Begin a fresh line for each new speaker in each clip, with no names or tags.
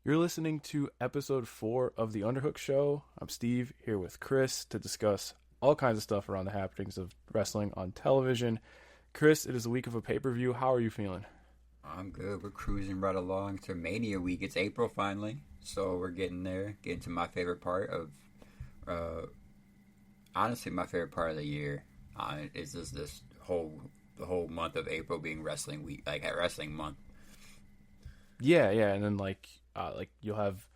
You're listening to episode 4 of the Underhook show. I'm Steve, here with Chris to discuss all kinds of stuff around the happenings of wrestling on television. Chris, it is a week of a pay-per-view. How are you feeling?
I'm good. We're cruising right along to Mania week. It's April finally, so we're getting there. Getting to my favorite part of, honestly, my favorite part of the year. Is just the whole month of April being wrestling week, like at wrestling month.
Yeah, and then like you'll have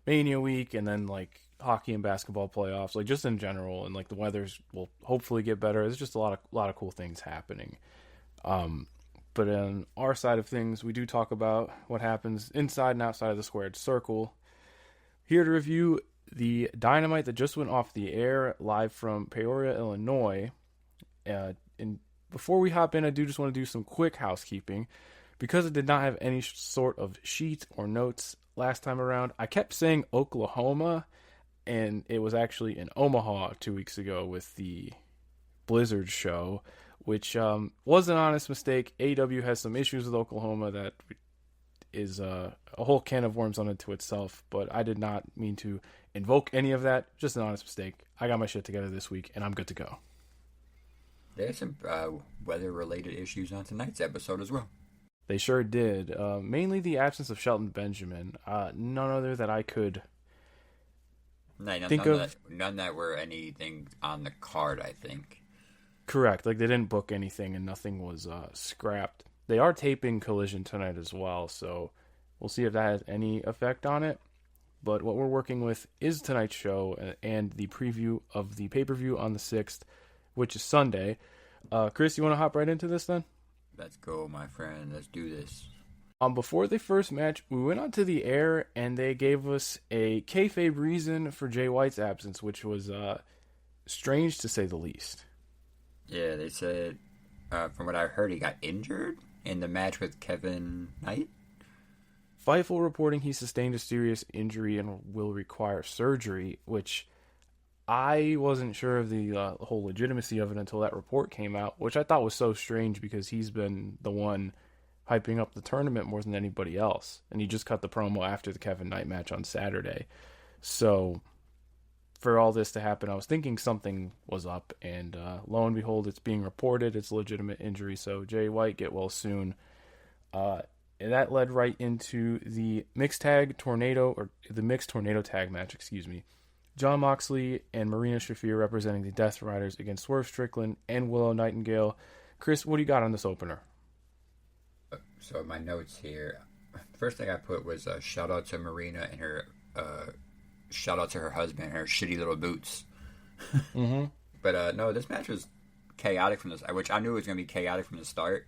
Mania week, and then like hockey and basketball playoffs, like just in general, and like the weathers will hopefully get better. There's just a lot of cool things happening. But on our side of things, we do talk about what happens inside and outside of the squared circle. Here to review the Dynamite that just went off the air live from Peoria, Illinois. And before we hop in, I do just want to do some quick housekeeping. Because it did not have any sort of sheet or notes last time around, I kept saying Oklahoma, and it was actually in Omaha 2 weeks ago with the Blizzard show, which was an honest mistake. AEW has some issues with Oklahoma that is a whole can of worms unto itself, but I did not mean to invoke any of that. Just an honest mistake. I got my shit together this week, and I'm good to go.
There's some weather-related issues on tonight's episode as well.
They sure did. Mainly the absence of Shelton Benjamin. None other that I could think of.
None that were anything on the card, I think.
Correct. Like, they didn't book anything and nothing was scrapped. They are taping Collision tonight as well, so we'll see if that has any effect on it. But what we're working with is tonight's show and the preview of the pay-per-view on the 6th, which is Sunday. Chris, you want to hop right into this then?
Let's go, my friend. Let's do this.
Before the first match, we went onto the air and they gave us a kayfabe reason for Jay White's absence, which was strange to say the least.
Yeah, they said, from what I heard, he got injured in the match with Kevin Knight.
Fightful reporting he sustained a serious injury and will require surgery, which I wasn't sure of the whole legitimacy of it until that report came out, which I thought was so strange because he's been the one hyping up the tournament more than anybody else. And he just cut the promo after the Kevin Knight match on Saturday. So for all this to happen, I was thinking something was up. And lo and behold, it's being reported. It's a legitimate injury. So Jay White, get well soon. And that led right into the mixed tornado tag match, excuse me. Jon Moxley and Marina Shafir representing the Death Riders against Swerve Strickland and Willow Nightingale. Chris, what do you got on this opener?
So my notes here. First thing I put was a shout out to Marina and her shout out to her husband and her shitty little boots.
Mm-hmm.
But no, this match was chaotic from the start, which I knew it was going to be chaotic from the start.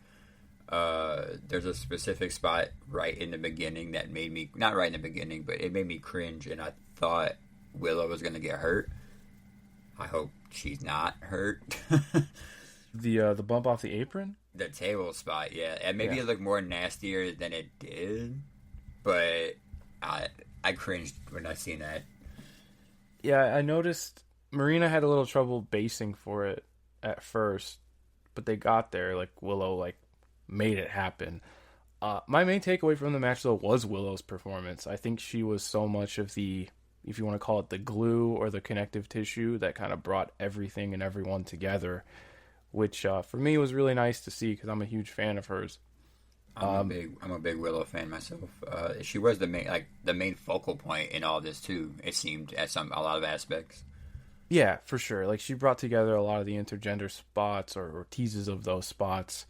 There's a specific spot right in the beginning that made me, not right in the beginning, but it made me cringe, and I thought Willow was going to get hurt. I hope she's not hurt.
The bump off the apron?
The table spot, yeah. And maybe it looked more nastier than it did, but I cringed when I seen that.
Yeah, I noticed Marina had a little trouble basing for it at first, but they got there. Like, Willow, made it happen. My main takeaway from the match, though, was Willow's performance. I think she was so much of the, if you want to call it the glue or the connective tissue that kind of brought everything and everyone together, which for me was really nice to see because I'm a huge fan of hers.
I'm a big Willow fan myself. She was the main focal point in all this too. It seemed at a lot of aspects.
Yeah, for sure. She brought together a lot of the intergender spots or teases of those spots.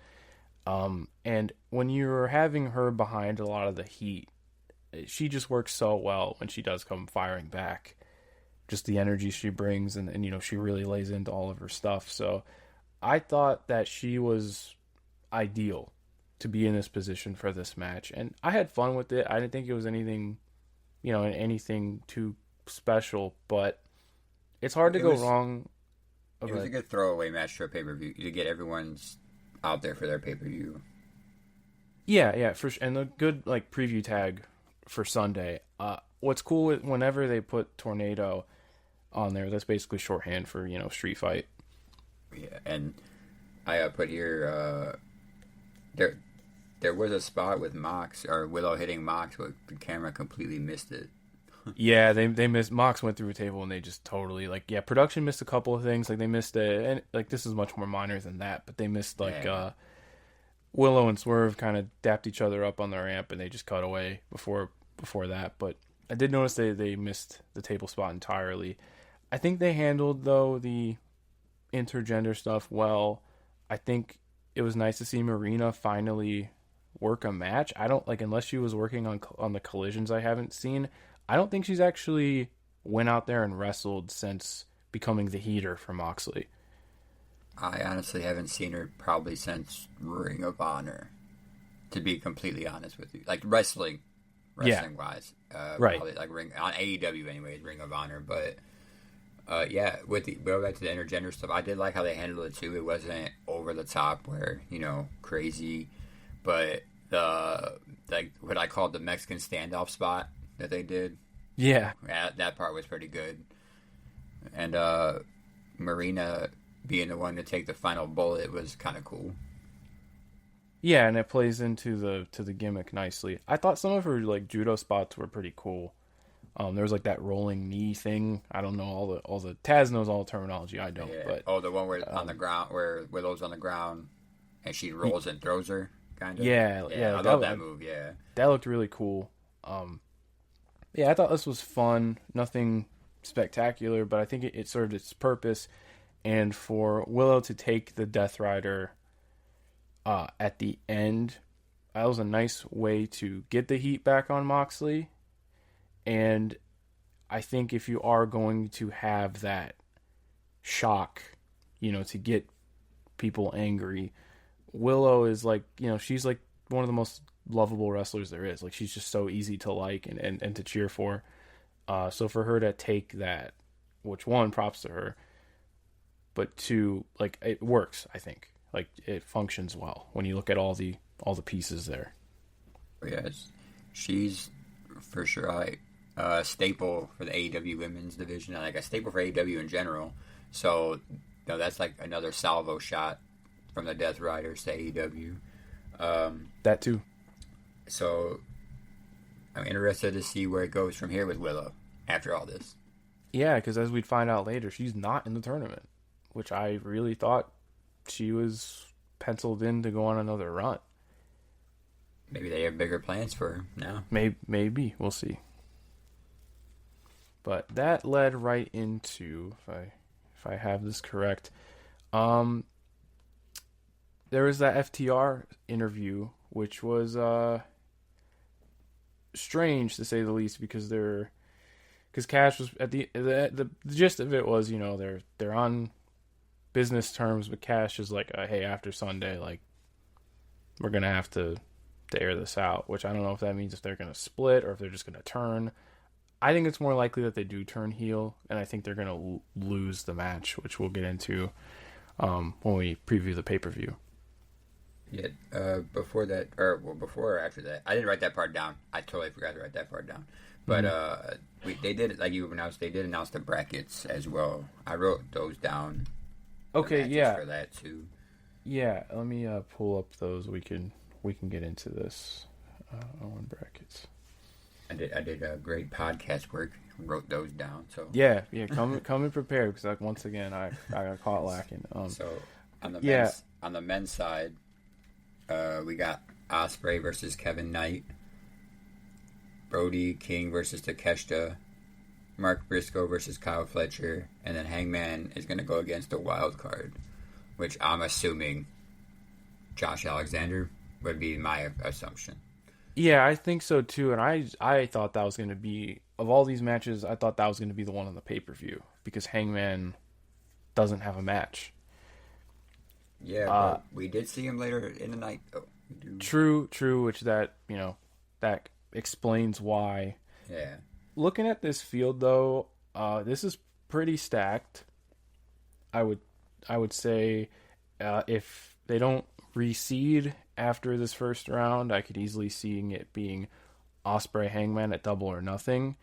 And when you're having her behind a lot of the heat, she just works so well when she does come firing back. Just the energy she brings and she really lays into all of her stuff. So I thought that she was ideal to be in this position for this match. And I had fun with it. I didn't think it was anything too special, but it's hard to go wrong.
It was a good throwaway match for a pay-per-view to get everyone's out there for their pay-per-view.
Yeah, for sure. And a good preview tag for Sunday. What's cool is whenever they put Tornado on there, that's basically shorthand for street fight.
Yeah, and I put here There was a spot with Mox or Willow hitting Mox, but the camera completely missed it.
Yeah, they missed. Mox went through a table and they just totally production missed a couple of things. Like they missed and this is much more minor than that, but they missed Willow and Swerve kind of dapped each other up on the ramp and they just cut away before that. But I did notice they missed the table spot entirely. I think they handled though the intergender stuff well. I think it was nice to see Marina finally work a match. I don't unless she was working on the collisions I haven't seen. I don't think she's actually went out there and wrestled since becoming the heater for Moxley.
I honestly haven't seen her probably since Ring of Honor, to be completely honest with you. Like wrestling wise.
Right.
Probably like Ring on AEW anyways, Ring of Honor. But with the go back to the intergender stuff, I did like how they handled it too. It wasn't over the top where, crazy, but the what I called the Mexican standoff spot that they did.
Yeah.
That part was pretty good. And Marina being the one to take the final bullet was kind of cool.
Yeah, and it plays into the gimmick nicely. I thought some of her judo spots were pretty cool. There was that rolling knee thing. I don't know all the Taz knows all the terminology. I don't.
Yeah.
But
the one where on the ground where Willow's on the ground and she rolls and throws her kind of.
Yeah.
I love that move. Yeah,
that looked really cool. Yeah, I thought this was fun. Nothing spectacular, but I think it served its purpose. And for Willow to take the Death Rider at the end, that was a nice way to get the heat back on Moxley. And I think if you are going to have that shock, to get people angry, Willow is she's one of the most lovable wrestlers there is. She's just so easy to like and to cheer for. So for her to take that, which one, props to her, but two, it works, I think. It functions well when you look at all the pieces there.
Yes, she's for sure a staple for the AEW women's division, and a staple for AEW in general. So, that's another salvo shot from the Death Riders to AEW.
That too.
So, I'm interested to see where it goes from here with Willow after all this.
Yeah, because as we'd find out later, she's not in the tournament, which I really thought she was penciled in to go on another run.
Maybe they have bigger plans for her now.
Maybe. We'll see. But that led right into, if I have this correct, there was that FTR interview, which was strange to say the least, because Cash was at the gist of it was, they're on business terms, but Cash is hey, after Sunday, we're gonna have to air this out, which I don't know if that means if they're gonna split or if they're just gonna turn. I think it's more likely that they do turn heel, and I think they're gonna lose the match, which we'll get into when we preview the pay-per-view.
Yeah, before or after that, I didn't write that part down. I totally forgot to write that part down. But they did, like you announced, they did announce the brackets as well. I wrote those down.
Okay, yeah.
For that too.
Yeah, let me pull up those. We can get into this. Owen brackets.
I did a great podcast work. Wrote those down. So
yeah. Come in prepared, because once again I got caught lacking.
So on the men's side, we got Ospreay versus Kevin Knight, Brody King versus Takeshita, Mark Briscoe versus Kyle Fletcher, and then Hangman is going to go against a wild card, which I'm assuming Josh Alexander would be my assumption.
Yeah, I think so too, and I thought that was going to be, of all these matches, I thought that was going to be the one on the pay-per-view, because Hangman doesn't have a match.
Yeah, but we did see him later in the night, though.
True, which that explains why.
Yeah.
Looking at this field, though, this is pretty stacked. I would say if they don't reseed after this first round, I could easily see it being Ospreay Hangman at Double or Nothing,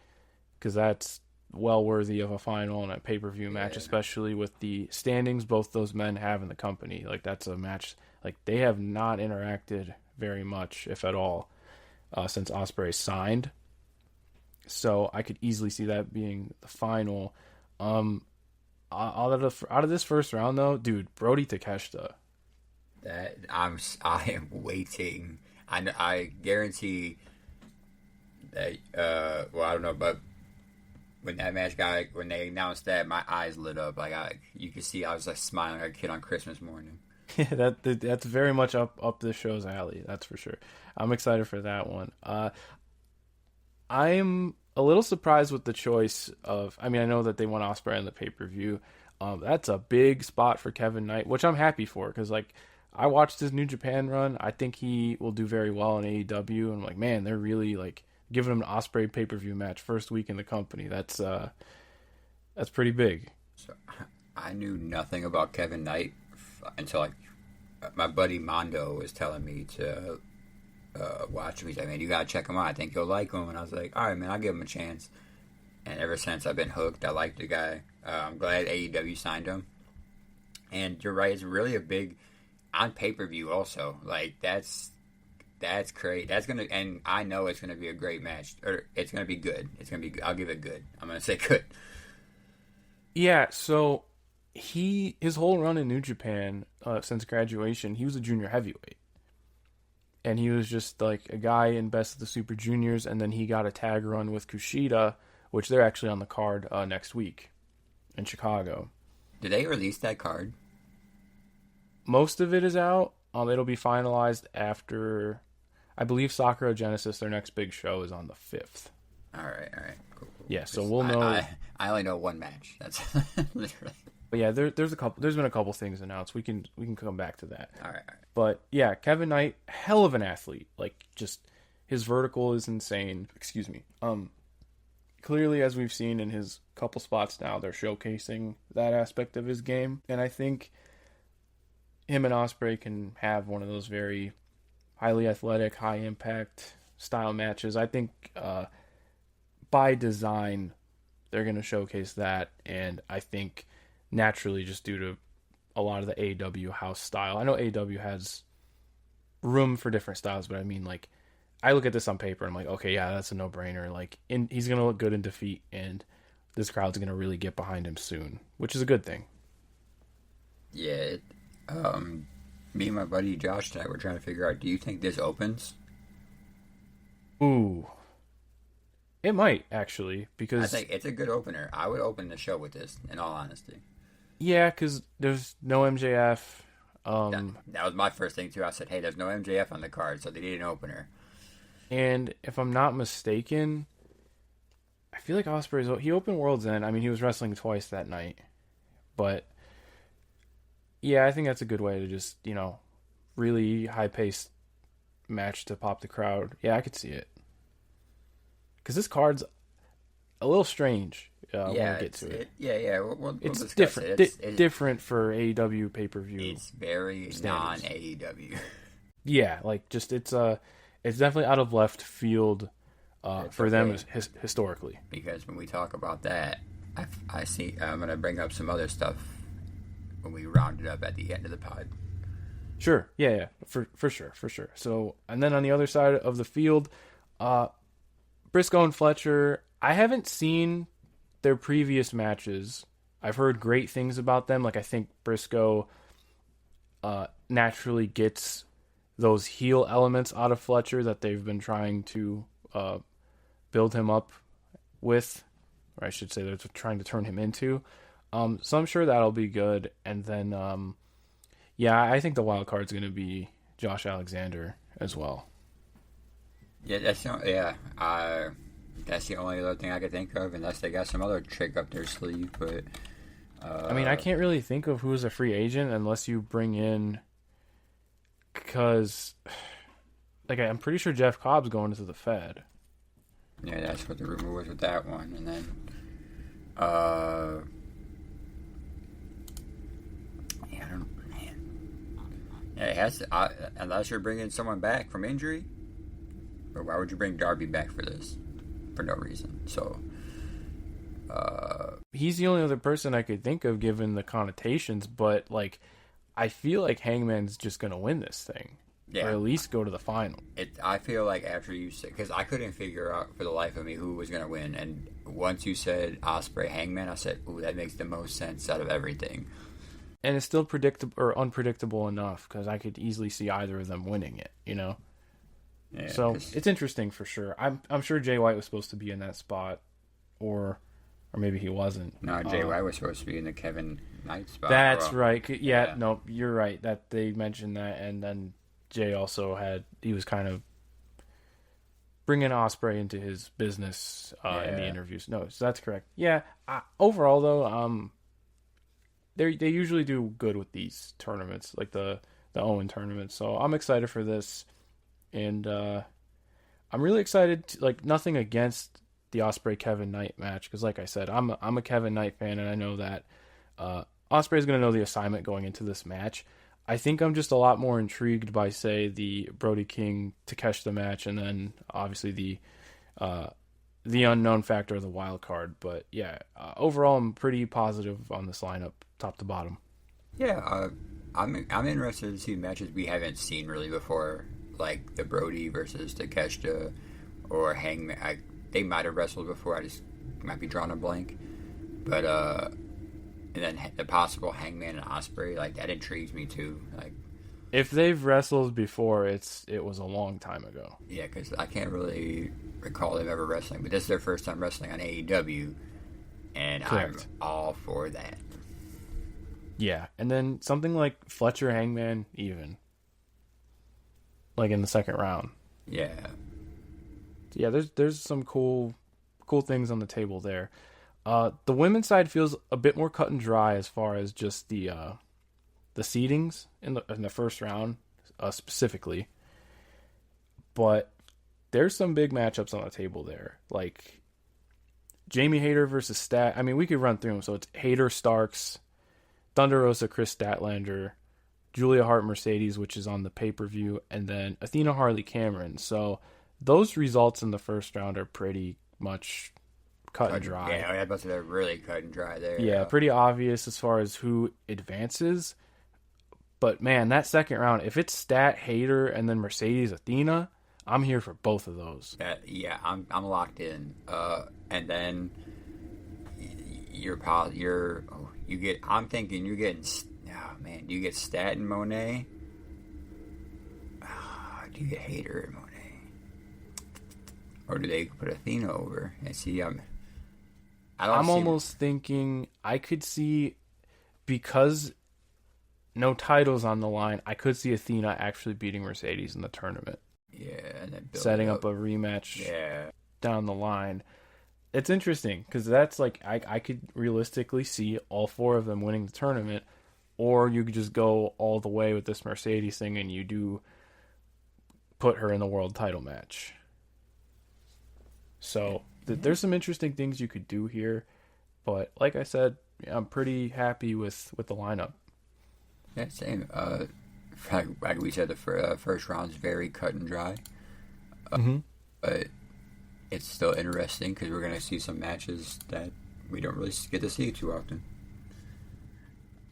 because that's well worthy of a final and a pay-per-view match, especially with the standings both those men have in the company. That's a match, they have not interacted very much, if at all, since Ospreay signed. So I could easily see that being the final. Out of this first round, though, dude, Brody Takeshita.
That I am waiting. I guarantee that. Well, I don't know, but when that match when they announced that, my eyes lit up. Like you could see, I was like smiling like a kid on Christmas morning.
Yeah, that's very much up this show's alley. That's for sure. I'm excited for that one. I'm a little surprised with the choice of. I mean, I know that they want Ospreay on the pay-per-view. That's a big spot for Kevin Knight, which I'm happy for because like I watched his New Japan run. I think he will do very well in AEW. And I'm like, man, they're really like giving him an Ospreay pay-per-view match first week in the company. That's pretty big.
So I knew nothing about Kevin Knight until like my buddy Mondo was telling me to watch him. He's like, man, you gotta check him out. I think you'll like him. And I was like, all right, man, I'll give him a chance. And ever since I've been hooked. I like the guy. I'm glad AEW signed him. And you're right, it's really a big on pay-per-view also. Like that's great. That's gonna, and I know it's gonna be a great match. Or it's gonna be good. It's gonna be good. I'll give it good. I'm gonna say good.
Yeah, so his whole run in New Japan since graduation, he was a junior heavyweight. And he was just like a guy in Best of the Super Juniors, and then he got a tag run with Kushida, which they're actually on the card next week in Chicago.
Did they release that card?
Most of it is out. It'll be finalized after, I believe, Sakura Genesis, their next big show, is on the 5th.
All right, cool.
Yeah, so we'll know.
I only know one match. That's literally.
But yeah, there's been a couple things announced. We can come back to that.
All right.
But yeah, Kevin Knight, hell of an athlete. Like, just his vertical is insane. Excuse me. Clearly, as we've seen in his couple spots now, they're showcasing that aspect of his game, and I think him and Ospreay can have one of those very highly athletic, high impact style matches. I think by design they're going to showcase that, and I think naturally, just due to a lot of the AEW house style. I know AEW has room for different styles, but I mean, like, I look at this on paper and I'm like, okay, yeah, that's a no-brainer. Like, he's going to look good in defeat, and this crowd's going to really get behind him soon, which is a good thing.
Yeah. Me and my buddy Josh tonight were trying to figure out, do you think this opens?
Ooh. It might, actually, because
I think it's a good opener. I would open the show with this, in all honesty.
Yeah, because there's no MJF.
That was my first thing, too. I said, hey, there's no MJF on the card, so they need an opener.
And if I'm not mistaken, I feel like Ospreay's... He opened World's End. I mean, he was wrestling twice that night. But, yeah, I think that's a good way to just, really high-paced match to pop the crowd. Yeah, I could see it. Because this card's a little strange. We'll get to it.
We'll
it's different.
It's
different for AEW pay-per-view.
It's very non-AEW.
Yeah, like just it's definitely out of left field for them historically.
Because when we talk about that, I see I'm going to bring up some other stuff when we round it up at the end of the pod.
Sure. Yeah, for sure. So, and then on the other side of the field, Briscoe and Fletcher, I haven't seen their previous matches. I've heard great things about them. Like, I think Briscoe naturally gets those heel elements out of Fletcher that they've been trying to build him up with, or I should say they're trying to turn him into. So I'm sure that'll be good. And then, I think the wild card's going to be Josh Alexander as well.
Yeah, that's the only other thing I could think of, unless they got some other trick up their sleeve. But
I mean, I can't really think of who's a free agent unless you bring in, because, like, I'm pretty sure Jeff Cobb's going to the Fed.
Yeah, that's what the rumor was with that one, and then, I don't know, man. Yeah, it has to, unless you're bringing someone back from injury. But why would you bring Darby back for this? For no reason. So,
he's the only other person I could think of given the connotations, but, like, I feel like Hangman's just going to win this thing. or at least go to the final.
I feel like after you said, because I couldn't figure out for the life of me who was going to win, and once you said Ospreay Hangman, I said, "Ooh, that makes the most sense out of everything."
And it's still predictable or unpredictable enough because I could easily see either of them winning it.
Yeah,
so it's interesting for sure. I'm sure Jay White was supposed to be in that spot, or maybe he wasn't.
No, Jay White was supposed to be in the Kevin Knight spot.
That's right. Yeah, no, you're right. That they mentioned that, and then Jay also he was kind of bringing Ospreay into his business in the interviews. No, so that's correct. Yeah. Overall, though, they usually do good with these tournaments, like the Owen tournament. So I'm excited for this, and I'm really excited. Nothing against the Ospreay Kevin Knight match, because like I said, I'm a Kevin Knight fan, and I know that Ospreay is going to know the assignment going into this match. I think I'm just a lot more intrigued by, say, the Brody King Takeshita match, and then obviously the unknown factor of the wild card. But yeah, overall, I'm pretty positive on this lineup, top to bottom.
Yeah, I'm interested to see matches we haven't seen really before, like the Brody versus Takeshita or Hangman. They might have wrestled before. I just might be drawing a blank, but and then the possible Hangman and Ospreay, like that intrigues me too. Like,
if they've wrestled before, it was a long time ago.
Yeah, because I can't really recall them ever wrestling, but this is their first time wrestling on AEW, and correct. I'm all for that.
Yeah, and then something like Fletcher Hangman, even like in the second round.
Yeah,
there's some cool things on the table there. The women's side feels a bit more cut and dry as far as just the seedings in the first round specifically, but there's some big matchups on the table there, like Jamie Hayter versus Stat. I mean, we could run through them. So it's Hayter Starks, Thunder Rosa Chris Statlander, Julia Hart Mercedes, which is on the pay-per-view, and then Athena Harley Cameron. So those results in the first round are pretty much cut and dry.
Yeah, I was about to say they're really cut and dry there.
Yeah, pretty obvious as far as who advances. But man, that second round, if it's Stat, Hayter, and then Mercedes, Athena, I'm here for both of those.
Yeah, I'm locked in. And then I'm thinking you're getting. Oh man, do you get Stat and Monet? Do you get Hayter and Monet? Or do they put Athena over? And see, I'm
almost thinking I could see, because no titles on the line, I could see Athena actually beating Mercedes in the tournament.
Yeah, and then
setting up a rematch
Yeah,
down the line. It's interesting because that's like I could realistically see all four of them winning the tournament, or you could just go all the way with this Mercedes thing and you do put her in the world title match. So there's some interesting things you could do here, but like I said, I'm pretty happy with the lineup.
Yeah, same. Like we said, the first round's very cut and dry, but it's still interesting because we're going to see some matches that we don't really get to see too often.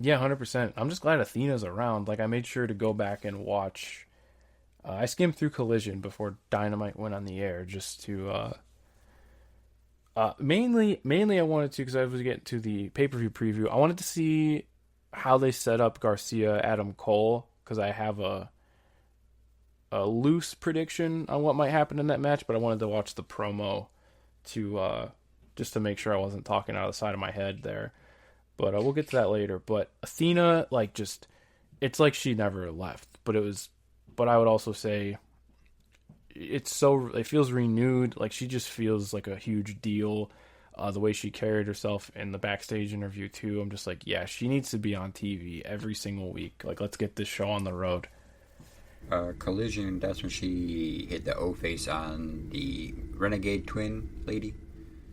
Yeah, 100%. I'm just glad Athena's around. Like, I made sure to go back and watch. I skimmed through Collision before Dynamite went on the air, just to mainly I wanted to, because I was getting to the pay-per-view preview, I wanted to see how they set up Garcia Adam Cole, because I have a loose prediction on what might happen in that match, but I wanted to watch the promo to just to make sure I wasn't talking out of the side of my head there. But we'll get to that later. But Athena, like, just, it's like she never left. But I would also say it feels renewed. Like, she just feels like a huge deal. The way she carried herself in the backstage interview too. I'm just like, yeah, she needs to be on TV every single week. Like, let's get this show on the road.
Collision, that's when she hit the O-face on the Renegade twin lady.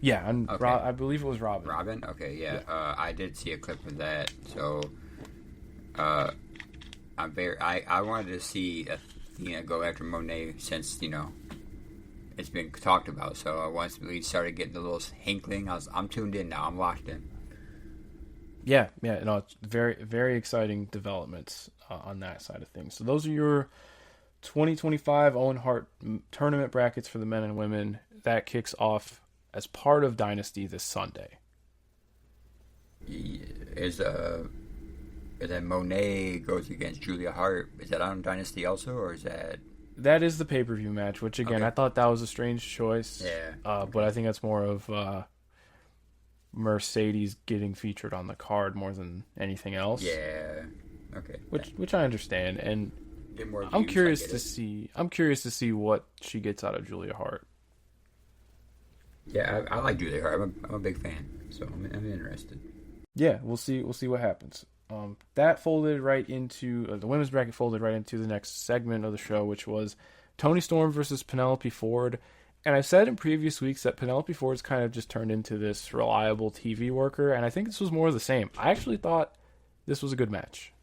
Yeah, and okay. I believe it was Robin.
Robin? Okay, yeah. I did see a clip of that, so I wanted to see Athena go after Monet since, it's been talked about. So once we started getting the little hinkling, I'm tuned in now. I'm locked in.
Yeah, no, it's very, very exciting developments on that side of things. So those are your 2025 Owen Hart Tournament brackets for the men and women. That kicks off as part of Dynasty this Sunday.
Is that Monet goes against Julia Hart? Is that on Dynasty also, or is that?
That is the pay-per-view match, which again,
Okay.
I thought that was a strange choice.
Yeah.
But I think that's more of Mercedes getting featured on the card more than anything else.
Yeah. Okay.
Which I understand, and
Get more views,
I'm
I
curious
get
to
it.
see. I'm curious to see what she gets out of Julia Hart.
Yeah, I like Julia Hart. I'm a big fan, so I'm interested.
Yeah, we'll see. We'll see what happens. That folded right into the women's bracket. Folded right into the next segment of the show, which was Toni Storm versus Penelope Ford. And I've said in previous weeks that Penelope Ford's kind of just turned into this reliable TV worker, and I think this was more of the same. I actually thought this was a good match.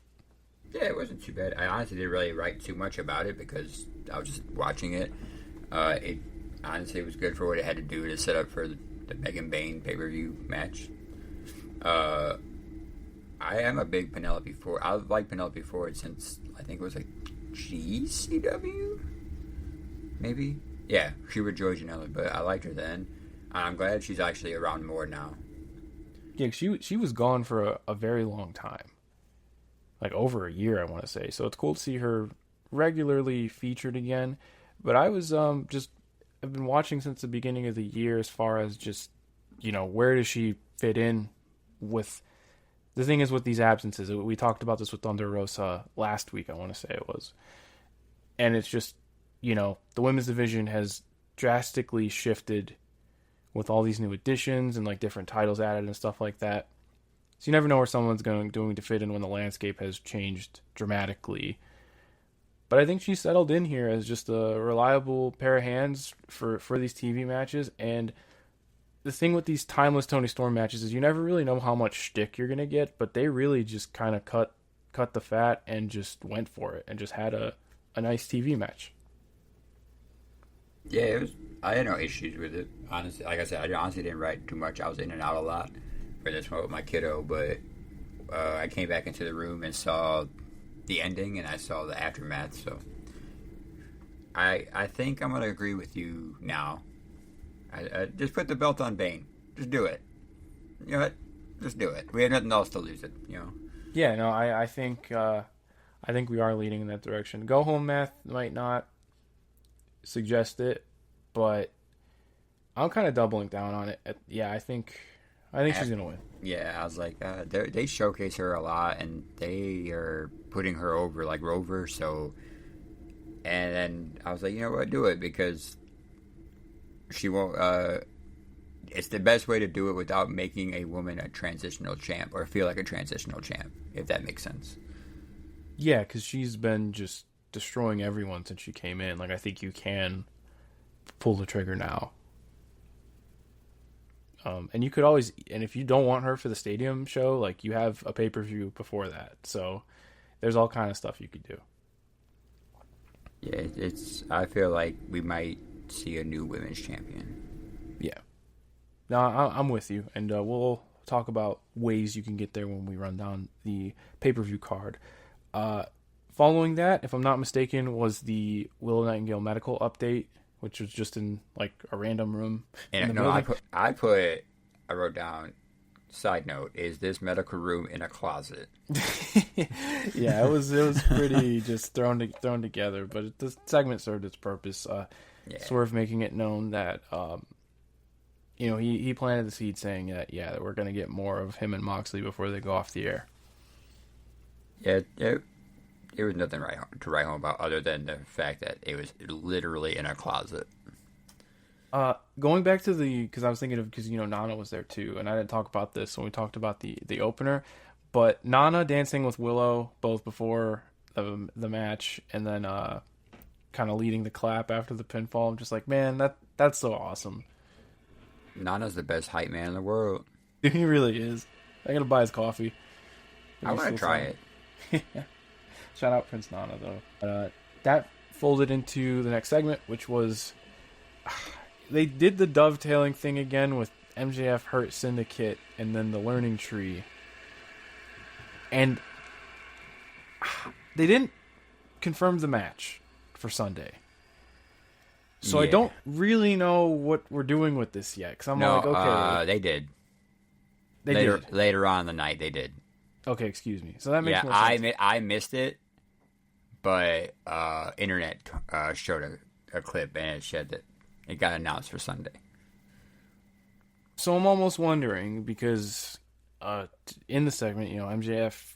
Yeah, it wasn't too bad. I honestly didn't really write too much about it because I was just watching it. It honestly was good for what it had to do to set up for the Megan Bain pay-per-view match. I am a big Penelope Ford. I've liked Penelope Ford since I think it was like GCW, maybe. Yeah, she was Joy Janela, but I liked her then. I'm glad she's actually around more now.
Yeah, she was gone for a very long time, like over a year, I want to say. So it's cool to see her regularly featured again. But I was I've been watching since the beginning of the year as far as just where does she fit in with. The thing is with these absences, we talked about this with Thunder Rosa last week, I want to say it was. And it's just, the women's division has drastically shifted with all these new additions and like different titles added and stuff like that. So you never know where someone's going to fit in when the landscape has changed dramatically. But I think she settled in here as just a reliable pair of hands for these TV matches. And the thing with these timeless Toni Storm matches is you never really know how much shtick you're going to get, but they really just kind of cut the fat and just went for it and just had a nice TV match.
Yeah, it was. I had no issues with it. Honestly, like I said, I honestly didn't write too much. I was in and out a lot for this one with my kiddo, but I came back into the room and saw the ending and I saw the aftermath. So I think I'm gonna agree with you now. I just put the belt on Bane. Just do it. You know what? Just do it. We have nothing else to lose it.
Yeah, no, I think we are leading in that direction. Go home math might not suggest it, but I'm kind of doubling down on it. Yeah, I think she's gonna win.
Yeah, I was like, they showcase her a lot, and they are putting her over like Rover. So, and then I was like, you know what, do it because she won't. It's the best way to do it without making a woman a transitional champ or feel like a transitional champ, if that makes sense.
Yeah, because she's been just destroying everyone since she came in. Like, I think you can pull the trigger now. And you could always, and if you don't want her for the stadium show, like you have a pay-per-view before that. So there's all kind of stuff you could do.
Yeah, I feel like we might see a new women's champion.
Yeah. No, I'm with you. And we'll talk about ways you can get there when we run down the pay-per-view card. Following that, if I'm not mistaken, was the Willow Nightingale medical update, which was just in like a random room.
And no, I wrote down, side note, is this medical room in a closet?
Yeah, it was pretty just thrown together, but the segment served its purpose. Swerve making it known that he planted the seed saying that that we're gonna get more of him and Moxley before they go off the air.
Yeah, there was nothing to write home about other than the fact that it was literally in a closet.
Going back to because I was thinking of, because Nana was there too, and I didn't talk about this when we talked about the opener, but Nana dancing with Willow both before the match and then kind of leading the clap after the pinfall. I'm just like, man, that's so awesome.
Nana's the best hype man in the world.
He really is. I gotta buy his coffee.
I want to try it.
Shout out Prince Nana though. That folded into the next segment, which was they did the dovetailing thing again with MJF Hurt Syndicate and then the Learning Tree, and they didn't confirm the match for Sunday. So
Yeah.
I don't really know what we're doing with this yet. Because I'm like, okay.
They did.
They
later,
did.
Later on in the night, they did.
Okay, excuse me. So that makes more
Yeah,
sense.
I missed it, but internet showed a clip and it said that it got announced for Sunday.
So I'm almost wondering because in the segment, MJF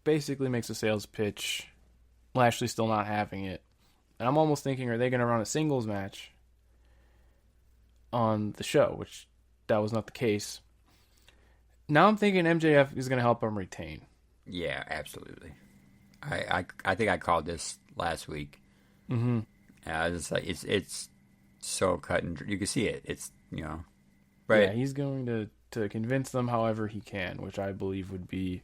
basically makes a sales pitch. Lashley's still not having it. And I'm almost thinking, are they going to run a singles match on the show? Which that was not the case. Now I'm thinking MJF is going to help him retain.
Yeah, absolutely. I think I called this last week.
Mm-hmm.
I was just like, it's so cut and you can see it. It's but
yeah, he's going to convince them however he can, which I believe would be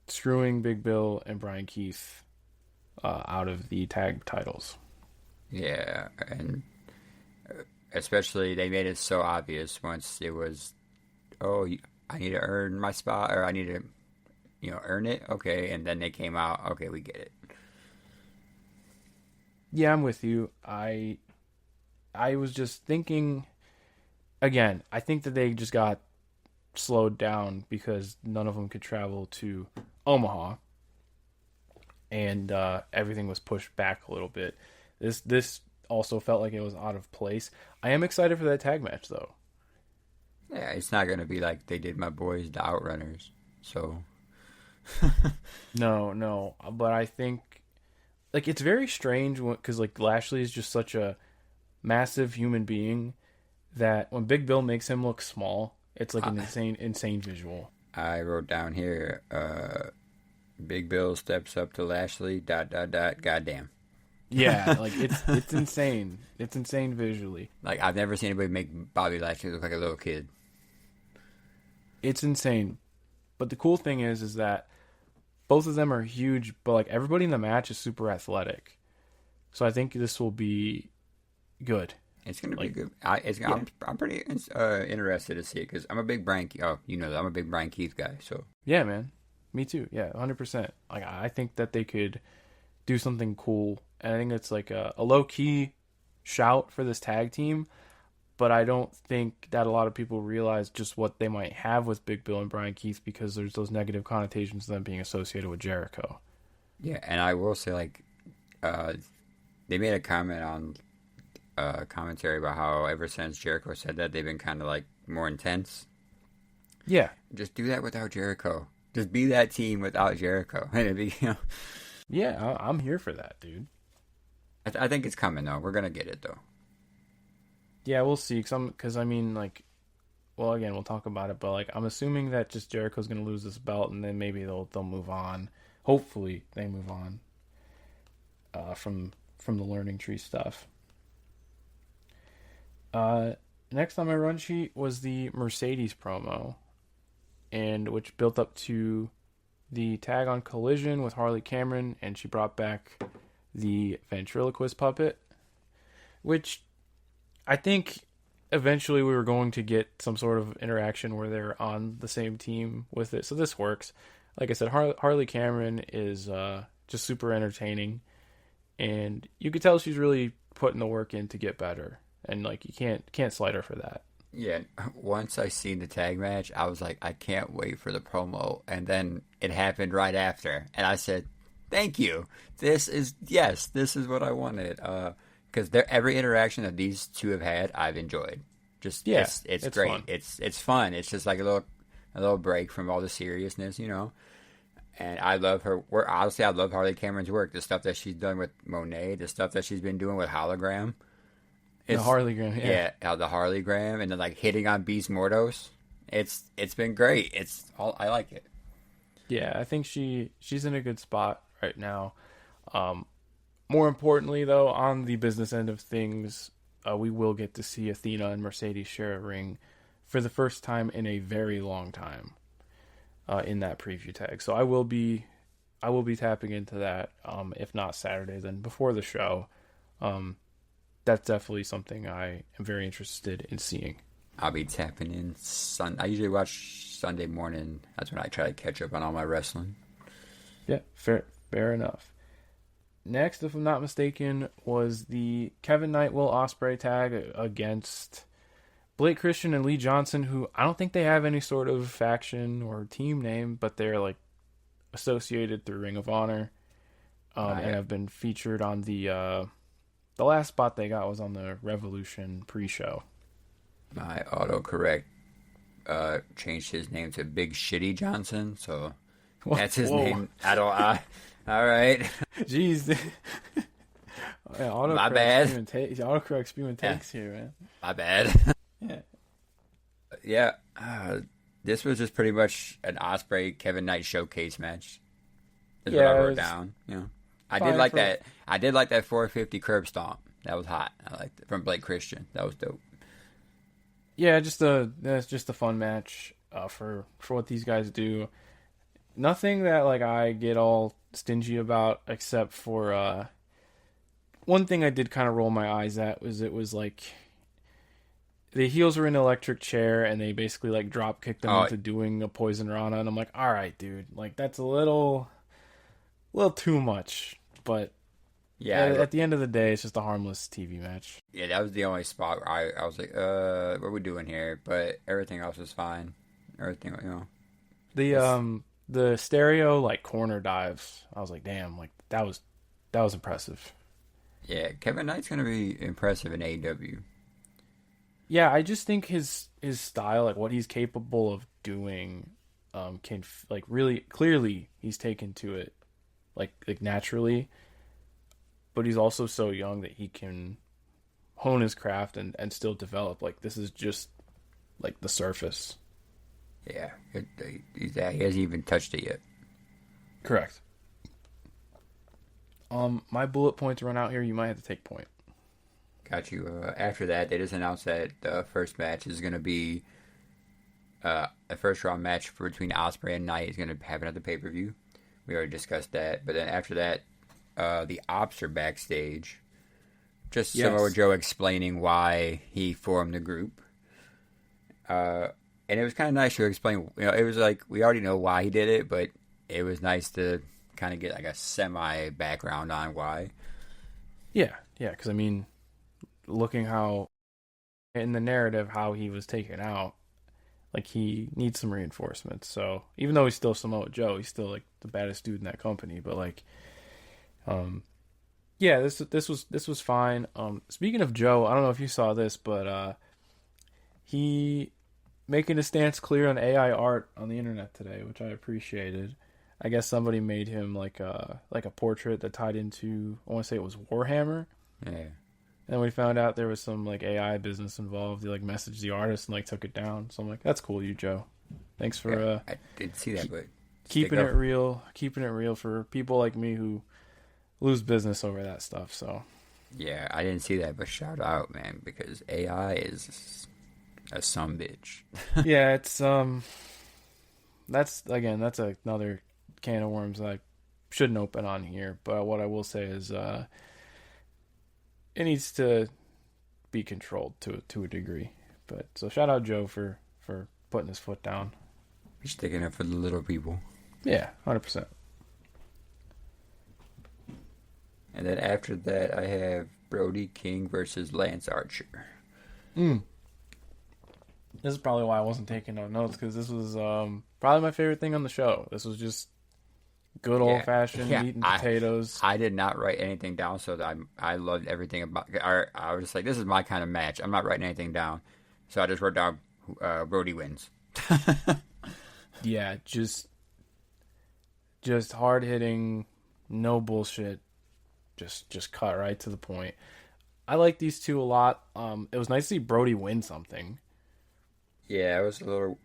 screwing Big Bill and Brian Keith out of the tag titles.
Yeah, and especially they made it so obvious once it was, I need to earn my spot, or I need to, earn it. Okay, and then they came out. Okay, we get it.
Yeah, I'm with you. I was just thinking. Again, I think that they just got slowed down because none of them could travel to Omaha, and everything was pushed back a little bit. This also felt like it was out of place. I am excited for that tag match, though.
Yeah, it's not gonna be like they did my boys, the Outrunners. So,
No, but I think it's very strange because Lashley is just such a massive human being that when Big Bill makes him look small, it's like an insane visual.
I wrote down here, Big Bill steps up to Lashley, ... goddamn.
Yeah, it's insane. It's insane visually.
Like, I've never seen anybody make Bobby Lashley look like a little kid.
It's insane. But the cool thing is that both of them are huge, but everybody in the match is super athletic. So I think this will be good.
It's gonna be good. I'm pretty interested to see it because I'm a big Brian. I'm a big Brian Keith guy. So
yeah, man, me too. Yeah, 100%. I think that they could do something cool, and I think it's a low key shout for this tag team. But I don't think that a lot of people realize just what they might have with Big Bill and Brian Keith because there's those negative connotations of them being associated with Jericho.
Yeah, and I will say they made a comment on. Commentary about how ever since Jericho said that they've been kind of more intense.
Yeah,
just do that without Jericho. Just be that team without Jericho.
Yeah, I'm here for that, dude.
I think it's coming though. We're gonna get it though.
Yeah, we'll see. Because again, we'll talk about it. But I'm assuming that just Jericho's gonna lose this belt, and then maybe they'll move on. Hopefully, they move on from the Learning Tree stuff. Next on my run sheet was the Mercedes promo, and which built up to the tag on Collision with Harley Cameron, and she brought back the ventriloquist puppet, which I think eventually we were going to get some sort of interaction where they're on the same team with it. So this works. Like I said, Harley Cameron is just super entertaining, and you could tell she's really putting the work in to get better. And you can't slide her for that.
Yeah, once I seen the tag match, I was like, I can't wait for the promo. And then it happened right after, and I said, "Thank you. This is what I wanted." Because every interaction that these two have had, I've enjoyed. Just it's great. Fun. It's fun. It's just a little break from all the seriousness, And I love her work. Honestly, I love Harley Cameron's work. The stuff that she's done with Monet, the stuff that she's been doing with Hologram.
The Harleygram,
yeah, the Harleygram, and then hitting on Beast Mordos. It's been great. I like it.
Yeah, I think she's in a good spot right now. More importantly, though, on the business end of things, we will get to see Athena and Mercedes share a ring for the first time in a very long time in that preview tag. So I will be tapping into that. If not Saturday, then before the show. That's definitely something I am very interested in seeing.
I'll be tapping in I usually watch Sunday morning. That's when I try to catch up on all my wrestling.
Yeah, fair enough. next, if I'm not mistaken, was the Kevin Knight Will Ospreay tag against Blake Christian and Lee Johnson, who I don't think they have any sort of faction or team name, but they're like associated through Ring of Honor, and have been featured on the last spot they got was on the Revolution pre-show.
My autocorrect changed his name to Big Shitty Johnson, so that's his name. All right.
Jeez.
My bad.
Autocorrect spewing takes here, man.
My bad.
Yeah.
Yeah. This was just pretty much an Ospreay Kevin Knight showcase match. Is what I wrote down. You know, I did like that. I did like that 450 curb stomp. That was hot. I liked it from Blake Christian. That was dope.
Yeah, that's just a fun match for what these guys do. Nothing that like I get all stingy about, except for one thing I did kind of roll my eyes at was it was like the heels were in an electric chair and they basically like drop kicked them into doing a poison rana, and I'm like, all right, dude, like that's a little too much, but yeah, at the end of the day, it's just a harmless TV match.
Yeah, that was the only spot where I was like, what are we doing here? But everything else was fine. Everything, you know.
The stereo like corner dives, I was like, damn, like that was impressive.
Yeah, Kevin Knight's gonna be impressive in AEW.
Yeah, I just think his style, like what he's capable of doing, can like really clearly he's taken to it, like naturally. But he's also so young that he can hone his craft and still develop. Like this is just like the surface.
Yeah, he hasn't even touched it yet.
Correct. My bullet points run out here. You might have to take point.
Got you. After that, they just announced that the first match is going to be a first round match between Ospreay and Knight is going to happen at the pay-per-view. We already discussed that. But then after that, the Ops are backstage. Just Samoa Joe explaining why he formed the group. And it was kind of nice to explain. You know, it was like we already know why he did it, but it was nice to kind of get like a semi background on why.
Yeah, because I mean, looking how in the narrative how he was taken out, like he needs some reinforcements. So even though he's still Samoa Joe, he's still like the baddest dude in that company. But like, yeah, this was fine. Speaking of Joe, I don't know if you saw this, but he making a stance clear on AI art on the internet today, which I appreciated. I guess somebody made him like a portrait that tied into, I want to say it was Warhammer.
Yeah.
And then we found out there was some like AI business involved. He like messaged the artist and like took it down. So I'm like, that's cool, you Joe. Thanks for
I did see that, but
keeping it real for people like me who lose business over that stuff. So
yeah, I didn't see that, but shout out, man, because AI is a sumbitch.
Yeah, it's that's another can of worms that I shouldn't open on here. But what I will say is it needs to be controlled to a degree. But so shout out Joe for putting his foot down.
He's sticking up for the little people.
Yeah, 100%.
And then after that, I have Brody King versus Lance Archer.
This is probably why I wasn't taking no notes, because this was probably my favorite thing on the show. This was just good old-fashioned meat and potatoes.
I did not write anything down, so that I loved everything about it. I was just like, this is my kind of match. I'm not writing anything down. So I just wrote down Brody wins.
Yeah, just hard-hitting, no bullshit. Just cut right to the point. I like these two a lot. It was nice to see Brody win something.
Yeah,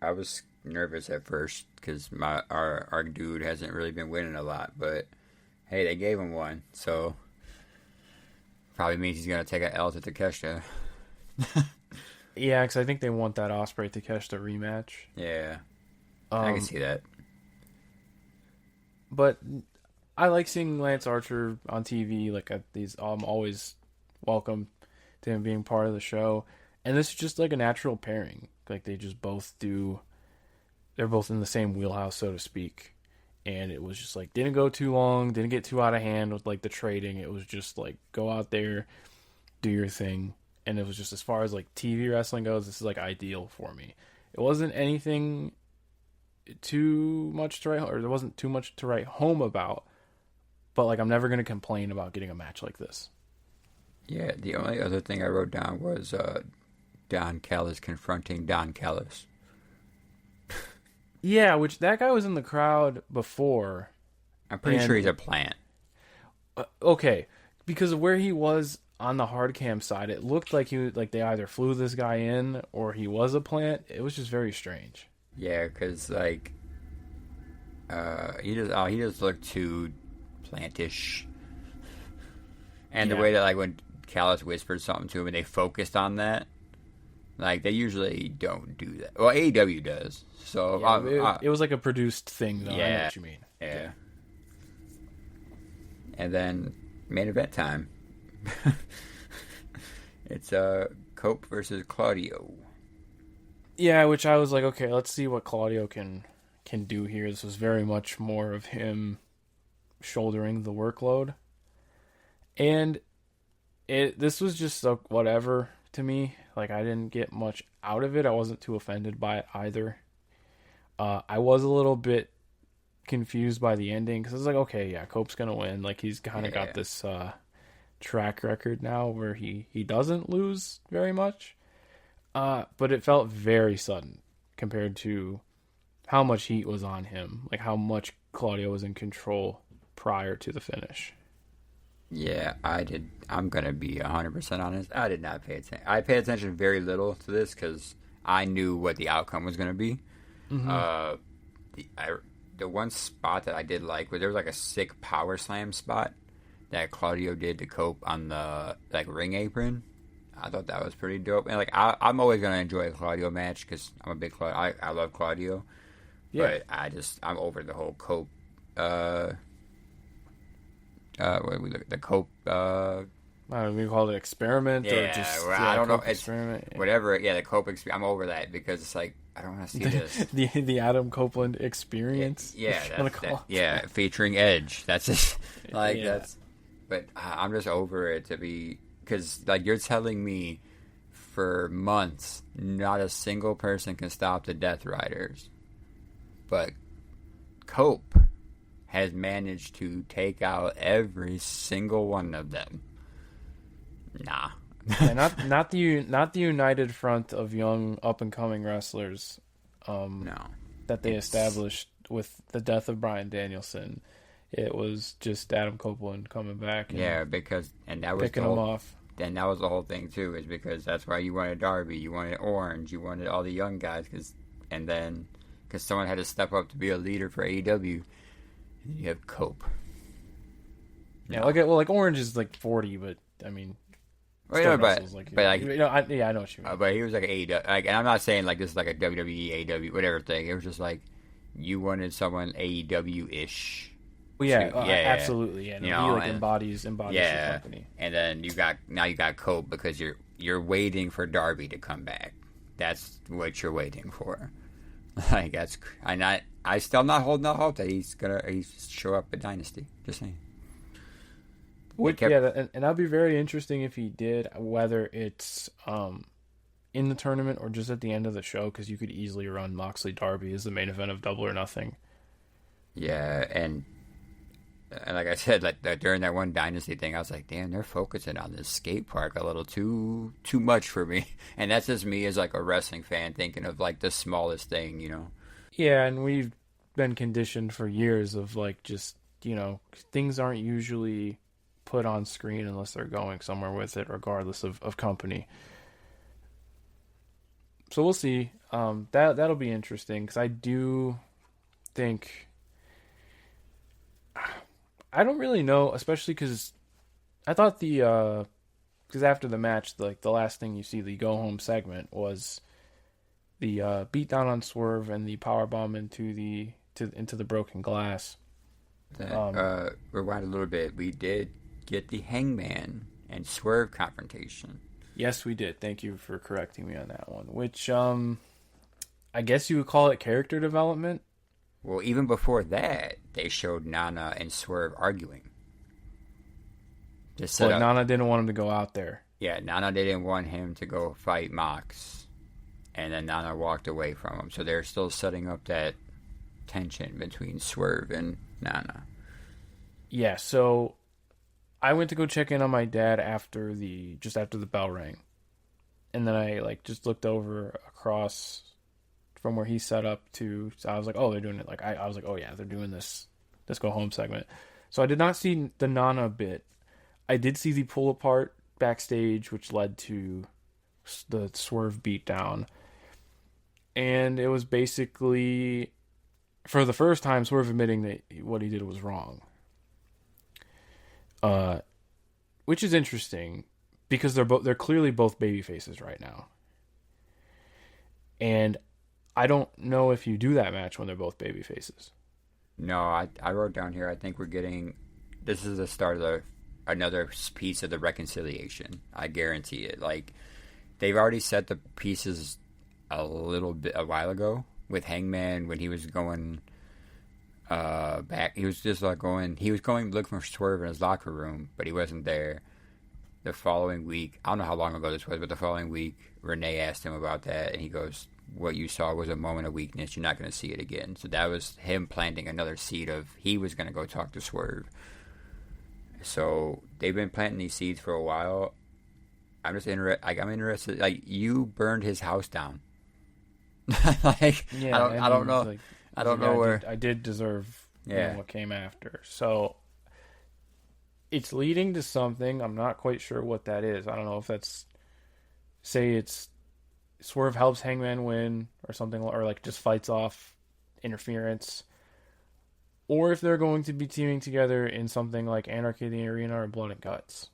I was nervous at first because our dude hasn't really been winning a lot, but hey, they gave him one, so probably means he's gonna take an L to Takeshita.
Yeah, because I think they want that Ospreay Takeshita rematch.
Yeah, I can see that.
But I like seeing Lance Archer on TV. Like at these, I'm always welcome to him being part of the show, and this is just like a natural pairing. Like they just both do. They're both in the same wheelhouse, so to speak. and it was just like didn't go too long, didn't get too out of hand with like the trading. It was just like go out there, do your thing, and it was just as far as like TV wrestling goes, this is like ideal for me. It wasn't anything too much to write, or there wasn't too much to write home about, but like I'm never gonna complain about getting a match like this.
Yeah, the only other thing I wrote down was Don Callis confronting Don Callis.
Yeah, which that guy was in the crowd before.
I'm pretty sure he's a plant.
Okay, because of where he was on the hard cam side, it looked like they either flew this guy in or he was a plant. It was just very strange.
Yeah, because like he just looked too plantish, and the way that like when Callis whispered something to him and they focused on that, like they usually don't do that. Well, AEW does. So
yeah, it was like a produced thing, though.
Yeah,
I know what you mean.
Yeah. And then main event time. It's Cope versus Claudio.
Yeah, which I was like, okay, let's see what Claudio can do here. This was very much more of him shouldering the workload, and this was just whatever to me. Like I didn't get much out of it. I wasn't too offended by it either. I was a little bit confused by the ending because I was like, okay, yeah, Cope's gonna win. Like he's kind of got this track record now where he doesn't lose very much. But it felt very sudden compared to how much heat was on him, like how much Claudio was in control prior to the finish.
Yeah, I did. I'm gonna be 100% honest. I did not pay attention. I paid attention very little to this because I knew what the outcome was gonna be. Mm-hmm. The one spot that I did like, where there was like a sick power slam spot that Claudio did to Cope on the like ring apron. I thought that was pretty dope. And like I'm always gonna enjoy a Claudio match because I'm a big Claudio. I love Claudio. Yeah. But I'm over the whole Cope. The Cope.
I don't know, we call it experiment or just
I don't know.
Experiment.
Whatever. Yeah, the Cope experience. I'm over that because it's like I don't want to see this.
The Adam Copeland experience.
Yeah, featuring Edge. That's it. That's. But I'm just over it because like you're telling me for months not a single person can stop the Death Riders, but Cope has managed to take out every single one of them. Nah.
Yeah, not the united front of young up and coming wrestlers.
No.
That they established with the death of Bryan Danielson. It was just Adam Copeland coming back.
And that was
picking them off.
And that was the whole thing too, is because that's why you wanted Darby, you wanted Orange, you wanted all the young guys, because someone had to step up to be a leader for AEW. And you have Cope.
Yeah, like Orange is like 40, but I mean.
I know what you mean.
But
he was like an AEW, and I'm not saying like this is like a WWE, AEW, whatever thing. It was just like you wanted someone AEW-ish.
Well, absolutely. Yeah, he like embodies your company.
And then you got Cope because you're waiting for Darby to come back. That's what you're waiting for. Like I still not holding out hope that he's show up at Dynasty. Just saying.
And that'd be very interesting if he did, whether it's in the tournament or just at the end of the show, because you could easily run Moxley Darby as the main event of Double or Nothing.
Yeah, and like I said, like during that one Dynasty thing, I was like, damn, they're focusing on this skate park a little too much for me. And that's just me as like a wrestling fan thinking of like the smallest thing, you know?
Yeah, and we've been conditioned for years of like just, things aren't usually put on screen unless they're going somewhere with it, regardless of company. So we'll see. That'll be interesting, because I do think, I don't really know, especially because I thought because after the match, like the last thing you see, the go home segment, was the beatdown on Swerve and the powerbomb into the broken glass.
Rewind a little bit. We did get the Hangman and Swerve confrontation.
Yes, we did. Thank you for correcting me on that one. Which, I guess you would call it character development.
Well, even before that, they showed Nana and Swerve arguing.
Just like Nana didn't want him to go out there.
Yeah, Nana didn't want him to go fight Mox. And then Nana walked away from him. So they're still setting up that tension between Swerve and Nana.
Yeah, so I went to go check in on my dad after the bell rang. And then I just looked over across from where he set up to, so I was like, oh, they're doing it. Like I was like, oh yeah, they're doing this go home segment. So I did not see the Nana bit. I did see the pull apart backstage, which led to the Swerve beatdown. And it was basically, for the first time, Swerve admitting that what he did was wrong. Which is interesting because they're clearly both baby faces right now. And I don't know if you do that match when they're both baby faces.
No, I wrote down here, I think this is the start of another piece of the reconciliation. I guarantee it. Like, they've already set the pieces a while ago with Hangman when he was going back. He was going to look for Swerve in his locker room, but he wasn't there. The following week, I don't know how long ago this was, but the following week, Renee asked him about that, and he goes, what you saw was a moment of weakness. You're not going to see it again. So that was him planting another seed of he was going to go talk to Swerve. So they've been planting these seeds for a while. I'm just I'm interested. Like, you burned his house down.
Yeah,
I don't know. I don't know where
I did deserve what came after. So it's leading to something. I'm not quite sure what that is. I don't know if that's, say it's Swerve helps Hangman win or something, or like just fights off interference, or if they're going to be teaming together in something like Anarchy in the Arena or Blood and Guts.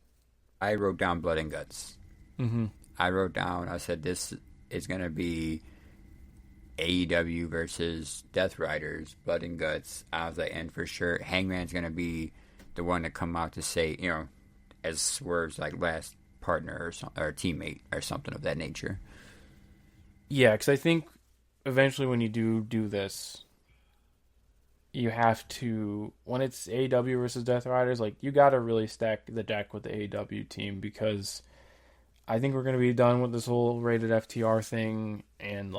I wrote down Blood and Guts.
Mm-hmm.
I said this is going to be AEW versus Death Riders, Blood and Guts. I was like, and for sure, Hangman's going to be the one to come out to say, as Swerve's like last partner or teammate or something of that nature.
Yeah, because I think eventually when you do this, you have to, when it's AEW versus Death Riders, like, you got to really stack the deck with the AEW team, because I think we're going to be done with this whole rated FTR thing, and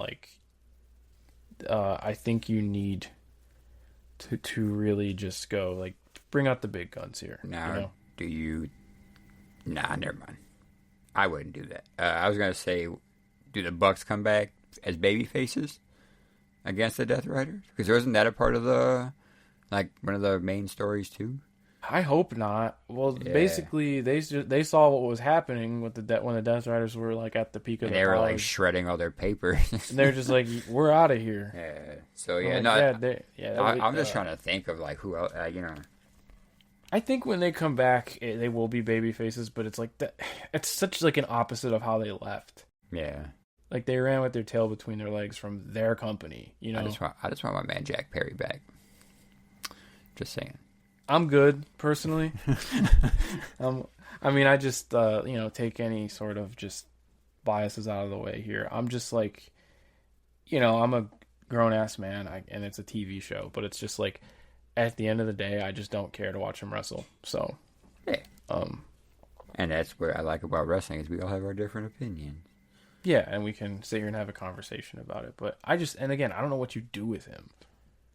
I think you need to really just go, like, bring out the big guns here.
Now, Nah, never mind. I wouldn't do that. I was going to say, do the Bucks come back as baby faces against the Death Riders? Because wasn't that a part of one of the main stories too?
I hope not. Well, basically, they saw what was happening with when the Death Riders were like at the peak of their powers.
They were like shredding all their papers.
And they're just like, we're out of here.
Yeah. So I'm just trying to think of like who else.
I think when they come back, they will be baby faces, but it's like that. It's such like an opposite of how they left.
Yeah.
Like, they ran with their tail between their legs from their company,
I just want my man Jack Perry back. Just saying.
I'm good, personally. I just, take any sort of just biases out of the way here. I'm just like, I'm a grown-ass man, and it's a TV show, but it's just like, at the end of the day, I just don't care to watch him wrestle. So,
yeah. And that's what I like about wrestling, is we all have our different opinions.
Yeah, and we can sit here and have a conversation about it. But I don't know what you do with him.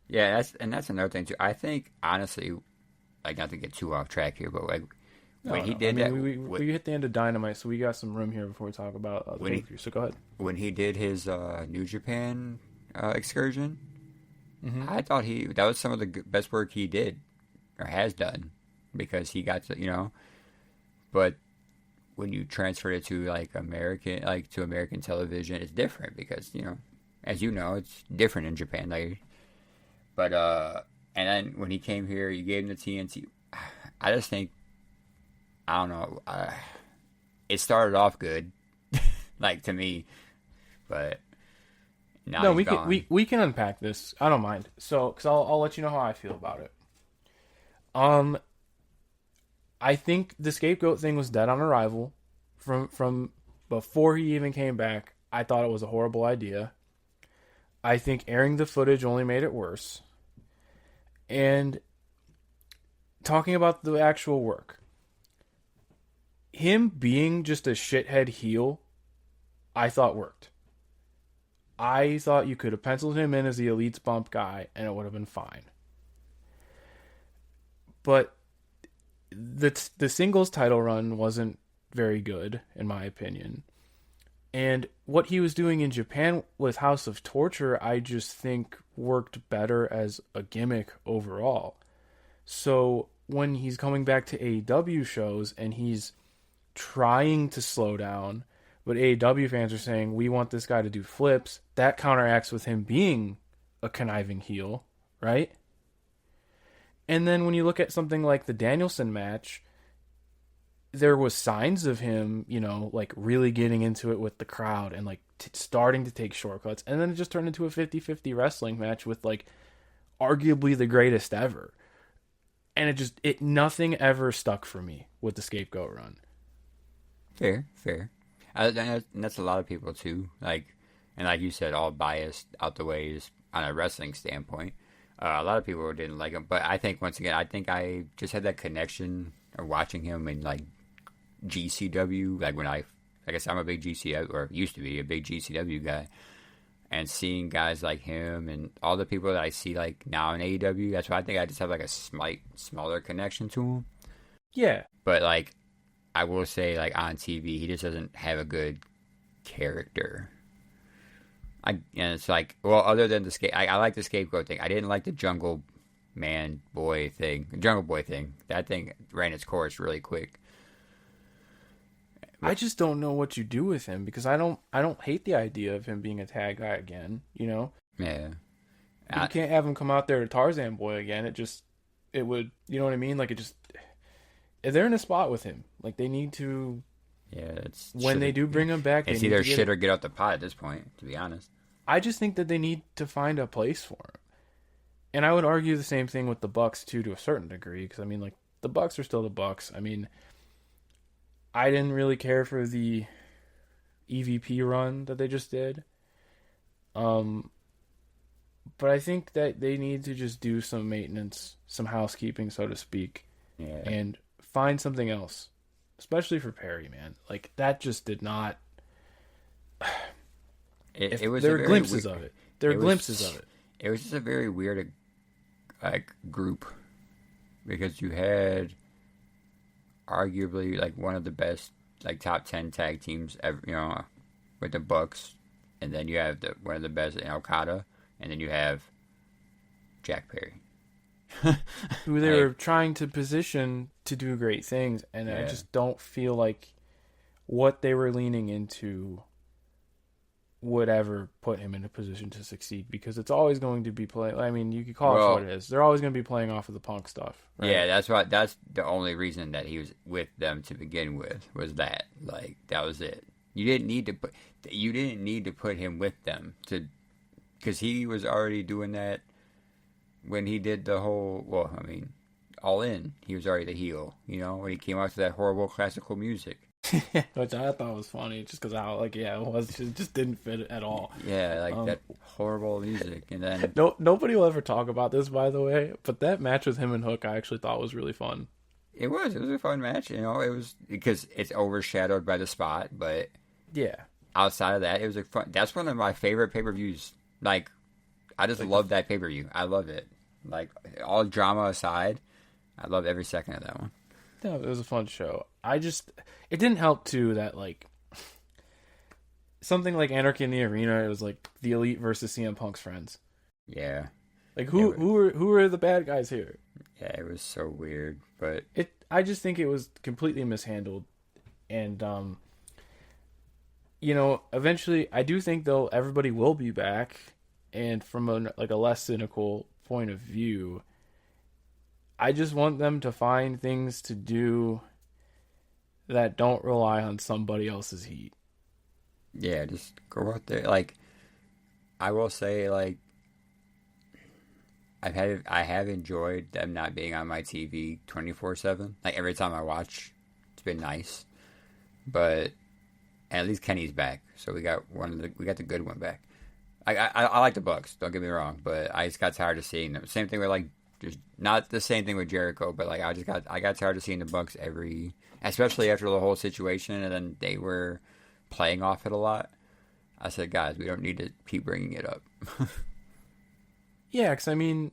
Yeah, that's another thing too. I think, honestly, like, not to get too off track here, but like when he did that,
we hit the end of Dynamite, so we got some room here before we talk about the pay-per-view. So go ahead. When
he did his New Japan excursion,
mm-hmm.
I thought that was some of the best work he did or has done, because he got to, but when you transfer it to American television, it's different, because as you know, it's different in Japan. But and then when he came here, you gave him the TNT. I just think, I don't know. It started off good, like, to me, but now he's gone.
We can unpack this. I don't mind. So, because I'll let you know how I feel about it. I think the scapegoat thing was dead on arrival. From before he even came back, I thought it was a horrible idea. I think airing the footage only made it worse. And talking about the actual work, him being just a shithead heel, I thought worked. I thought you could have penciled him in as the Elite's bump guy, and it would have been fine. But the singles title run wasn't very good, in my opinion. And what he was doing in Japan with House of Torture, I just think worked better as a gimmick overall. So when he's coming back to AEW shows and he's trying to slow down, but AEW fans are saying, we want this guy to do flips, that counteracts with him being a conniving heel, right? And then when you look at something like the Danielson match, there was signs of him, like really getting into it with the crowd and like starting to take shortcuts. And then it just turned into a 50-50 wrestling match with like arguably the greatest ever. And nothing ever stuck for me with the Scapegoat run.
Fair. And that's a lot of people too. Like you said, all biased out the way is on a wrestling standpoint. A lot of people didn't like him, but I think once again, I just had that connection of watching him in like GCW, like when I guess I'm a big GCW, or used to be a big GCW guy, and seeing guys like him and all the people that I see like now in AEW. That's why I think I just have like a smaller connection to him.
Yeah,
but like I will say, like on TV, he just doesn't have a good character. And it's like, well, other than I like the scapegoat thing. I didn't like the Jungle Boy thing. That thing ran its course really quick.
I just don't know what you do with him, because I don't hate the idea of him being a tag guy again,
Yeah.
You can't have him come out there to Tarzan Boy again. It would, you know what I mean? Like they're in a spot with him. Like they need to.
Yeah, it's
when they do bring him back.
It's either shit or get out the pot at this point, to be honest.
I just think that they need to find a place for him. And I would argue the same thing with the Bucks too, to a certain degree, because I mean, like the Bucks are still the Bucks. I mean, I didn't really care for the EVP run that they just did. But I think that they need to just do some maintenance, some housekeeping, so to speak, and find something else. Especially for Perry, man. Like, that just did not. There were glimpses of it. There were glimpses of it.
It was just a very weird, like, group. Because you had arguably, like, one of the best, like, top 10 tag teams ever, with the Bucks. And then you have one of the best in Okada. And then you have Jack Perry.
Who they were trying to position to do great things, and I just don't feel like what they were leaning into would ever put him in a position to succeed, because it's always going to be playing. I mean, you could call it what it is. They're always going to be playing off of the Punk stuff. Right?
Yeah, that's the only reason that he was with them to begin with, was that. Like, that was it. You didn't need to put him with them because he was already doing that. When he did the whole, All In, he was already the heel, when he came out to that horrible classical music.
Which I thought was funny, just because it just didn't fit at all.
Yeah, that horrible music. And then...
Nobody will ever talk about this, by the way, but that match with him and Hook I actually thought was really fun.
It was a fun match, it was, because it's overshadowed by the spot, but...
Yeah.
Outside of that, it was that's one of my favorite pay-per-views, like... I just love that pay-per-view. I love it. Like, all drama aside, I love every second of that one.
No, it was a fun show. It didn't help, too, that, like, something like Anarchy in the Arena, it was, like, the Elite versus CM Punk's friends.
Yeah.
Like, who were the bad guys here?
Yeah, it was so weird, but...
I just think it was completely mishandled. And, eventually, I do think, though, everybody will be back. And from a less cynical point of view, I just want them to find things to do that don't rely on somebody else's heat.
Yeah, just go out there. Like, I will say, like, I have enjoyed them not being on my TV 24/7. Like, every time I watch, it's been nice. But at least Kenny's back, so we got the good one back. I like the Bucks, don't get me wrong, but I just got tired of seeing them. Same thing with, like, Just not the same thing with Jericho, but like I got tired of seeing the Bucks especially after the whole situation, and then they were playing off it a lot. I said, guys, we don't need to keep bringing it up.
Yeah, because I mean,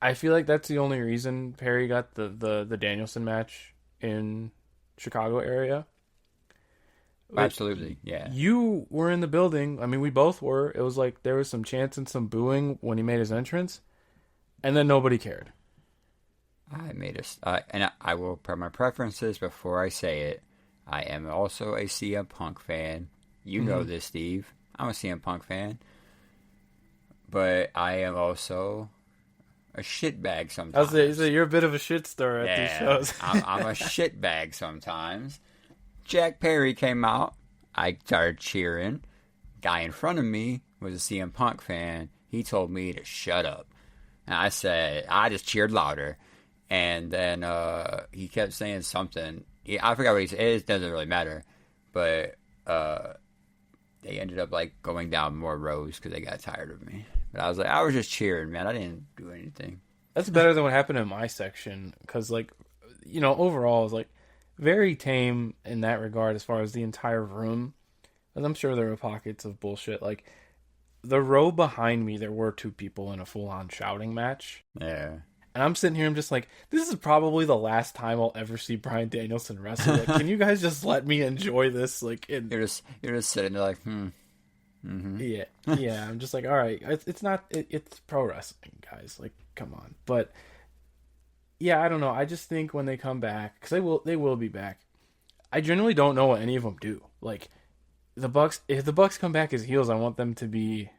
I feel like that's the only reason Perry got the Danielson match in Chicago area.
Absolutely, yeah.
You were in the building. I mean, we both were. It was like there was some chants and some booing when he made his entrance, and then nobody cared.
I will put my preferences before I say it. I am also a CM Punk fan. You know this, Steve. I'm a CM Punk fan. But I am also a shitbag sometimes.
I was say, you're a bit of a shit stir at these shows.
I'm a shitbag sometimes. Jack Perry came out. I started cheering. Guy in front of me was a CM Punk fan. He told me to shut up. And I said, I just cheered louder. And then he kept saying something. I forgot what he said. It doesn't really matter. But they ended up like going down more rows because they got tired of me. But I was just cheering, man. I didn't do anything.
That's better than what happened in my section because, like, overall, it was like very tame in that regard as far as the entire room. And I'm sure there were pockets of bullshit. Like, the row behind me, there were 2 people in a full-on shouting match.
Yeah.
And I'm sitting here, I'm just like, this is probably the last time I'll ever see Bryan Danielson wrestle. Like, can you guys just let me enjoy this? Like,
you're just sitting there like, Mm-hmm.
Yeah. I'm just like, all right, it's pro wrestling, guys. Like, come on. But yeah, I don't know. I just think when they come back, because they will be back. I generally don't know what any of them do. Like, if the Bucks come back as heels, I want them to be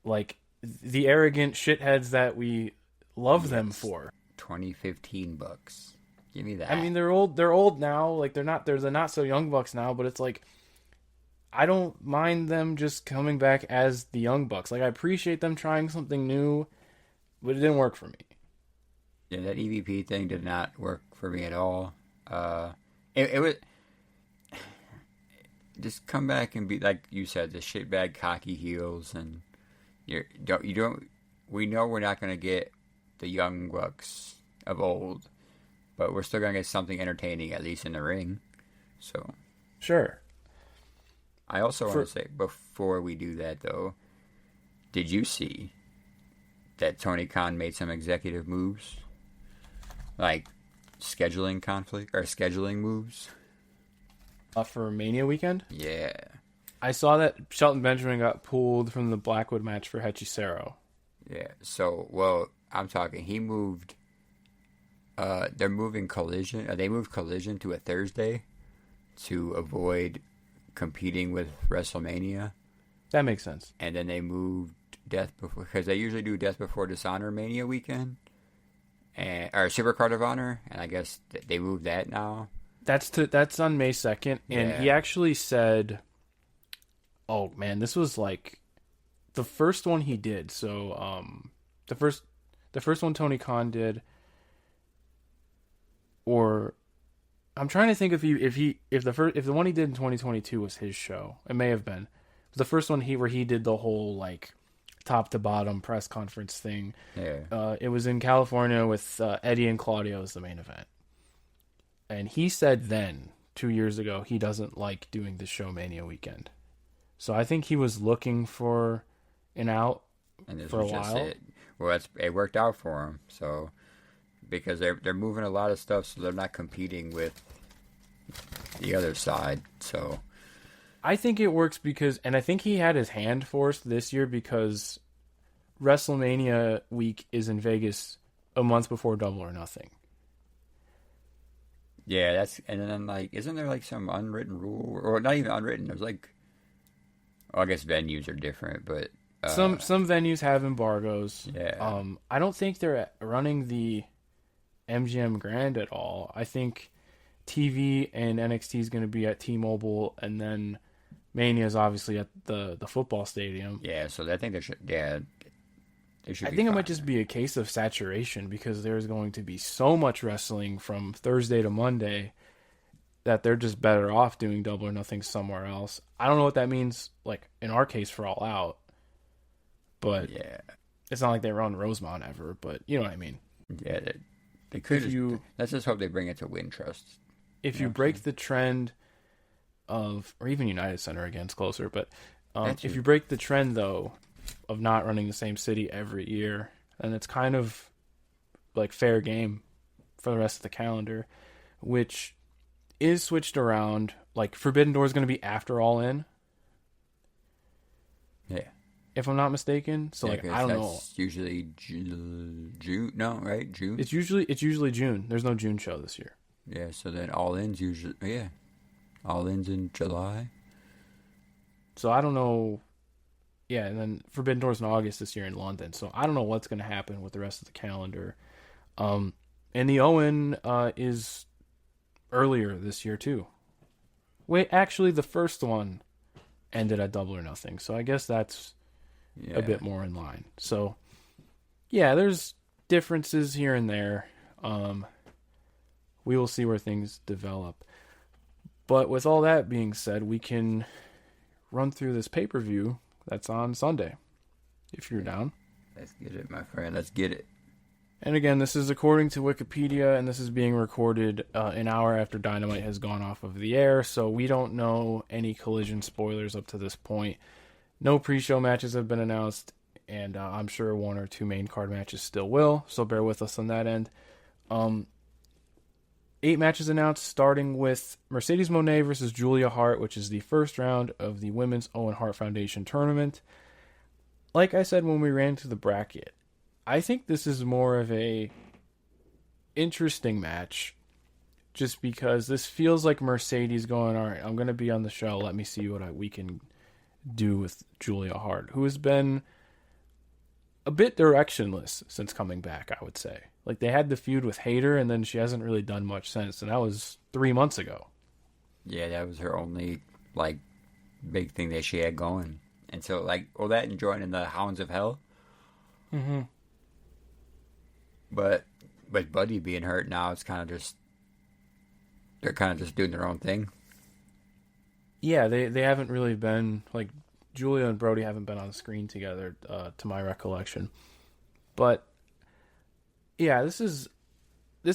like the arrogant shitheads that we love them for.
2015 Bucks. Give me that.
I mean, they're old now. Like, they're the not so young Bucks now, but it's like, I don't mind them just coming back as the Young Bucks. Like, I appreciate them trying something new, but it didn't work for me.
Yeah, that EVP thing did not work for me at all. It was just come back and be like you said, the shitbag cocky heels, and we know we're not going to get the Young Bucks of old, but we're still going to get something entertaining, at least in the ring. So
sure.
I also want to say, before we do that, though, did you see that Tony Khan made some executive moves? Like scheduling conflict or scheduling moves?
For Mania weekend?
Yeah.
I saw that Shelton Benjamin got pulled from the Blackwood match for Hechicero.
Yeah. So, well, I'm talking, he moved, they're moving Collision, they moved Collision to a Thursday to avoid competing with WrestleMania.
That makes sense.
And then they moved Death Before, because they usually do Death Before Dishonor Mania weekend, or Supercard of Honor, and I guess they moved that now. That's
on May 2nd, and he actually said, oh man, this was like the first one he did. So the first one Tony Khan did, or I'm trying to think if the one he did in 2022 was his show. It may have been. It was the first one where he did the whole like top to bottom press conference thing.
Yeah.
It was in California with Eddie and Claudio as the main event. And he said then, 2 years ago, he doesn't like doing the show Mania weekend. So I think he was looking for an out for a while.
It. Well, it worked out for him. So because they're moving a lot of stuff, so they're not competing with the other side. So
I think it works and I think he had his hand forced this year because WrestleMania week is in Vegas a month before Double or Nothing.
Yeah, and then like, isn't there like some unwritten rule, or not even unwritten? There's like, well, I guess venues are different, but
some venues have embargoes.
Yeah.
I don't think they're running the MGM Grand at all. I think TV and NXT is going to be at T-Mobile, and then Mania is obviously at the football stadium.
Yeah, so I think they should. Yeah, they should.
I think it might just be a case of saturation because there's going to be so much wrestling from Thursday to Monday that they're just better off doing Double or Nothing somewhere else. I don't know what that means, like in our case for All Out, but
yeah,
It's not like they run Rosemont ever, but you know what I mean.
Yeah, they could. Let's just hope they bring it to Wintrust.
If you break the trend of, or even United Center again's closer, but if you break the trend though of not running the same city every year, then it's kind of like fair game for the rest of the calendar, which is switched around. Like Forbidden Door is going to be after All In.
Yeah.
If I'm not mistaken. So I don't know.
It's usually June. No, right? June.
It's usually June. There's no June show this year.
Yeah, so then All In's usually All In's in July.
So I don't know. Yeah, and then Forbidden Door's in August this year in London. So I don't know what's going to happen with the rest of the calendar. And the Owen is earlier this year too. Wait, actually the first one ended at Double or Nothing. So I guess that's a bit more in line. So yeah, there's differences here and there. We will see where things develop. But with all that being said, we can run through this pay-per-view that's on Sunday, if you're down.
Let's get it, my friend. Let's get it.
And again, this is according to Wikipedia, and this is being recorded an hour after Dynamite has gone off of the air, so we don't know any Collision spoilers up to this point. No pre-show matches have been announced, and I'm sure one or two main card matches still will, so bear with us on that end. 8 matches announced, starting with Mercedes Moné versus Julia Hart, which is the first round of the Women's Owen Hart Foundation Tournament. Like I said when we ran through the bracket, I think this is more of a interesting match, just because this feels like Mercedes going, all right, I'm going to be on the show. Let me see what we can do with Julia Hart, who has been a bit directionless since coming back, I would say. Like, they had the feud with Hayter, and then she hasn't really done much since, and that was 3 months ago.
Yeah, that was her only, big thing that she had going. And so, that and joining the Hounds of Hell.
Mm-hmm.
But with Buddy being hurt now, it's kind of just... They're kind of just doing their own thing.
Yeah, they haven't really been... Julia and Brody haven't been on screen together, to my recollection. But... yeah, this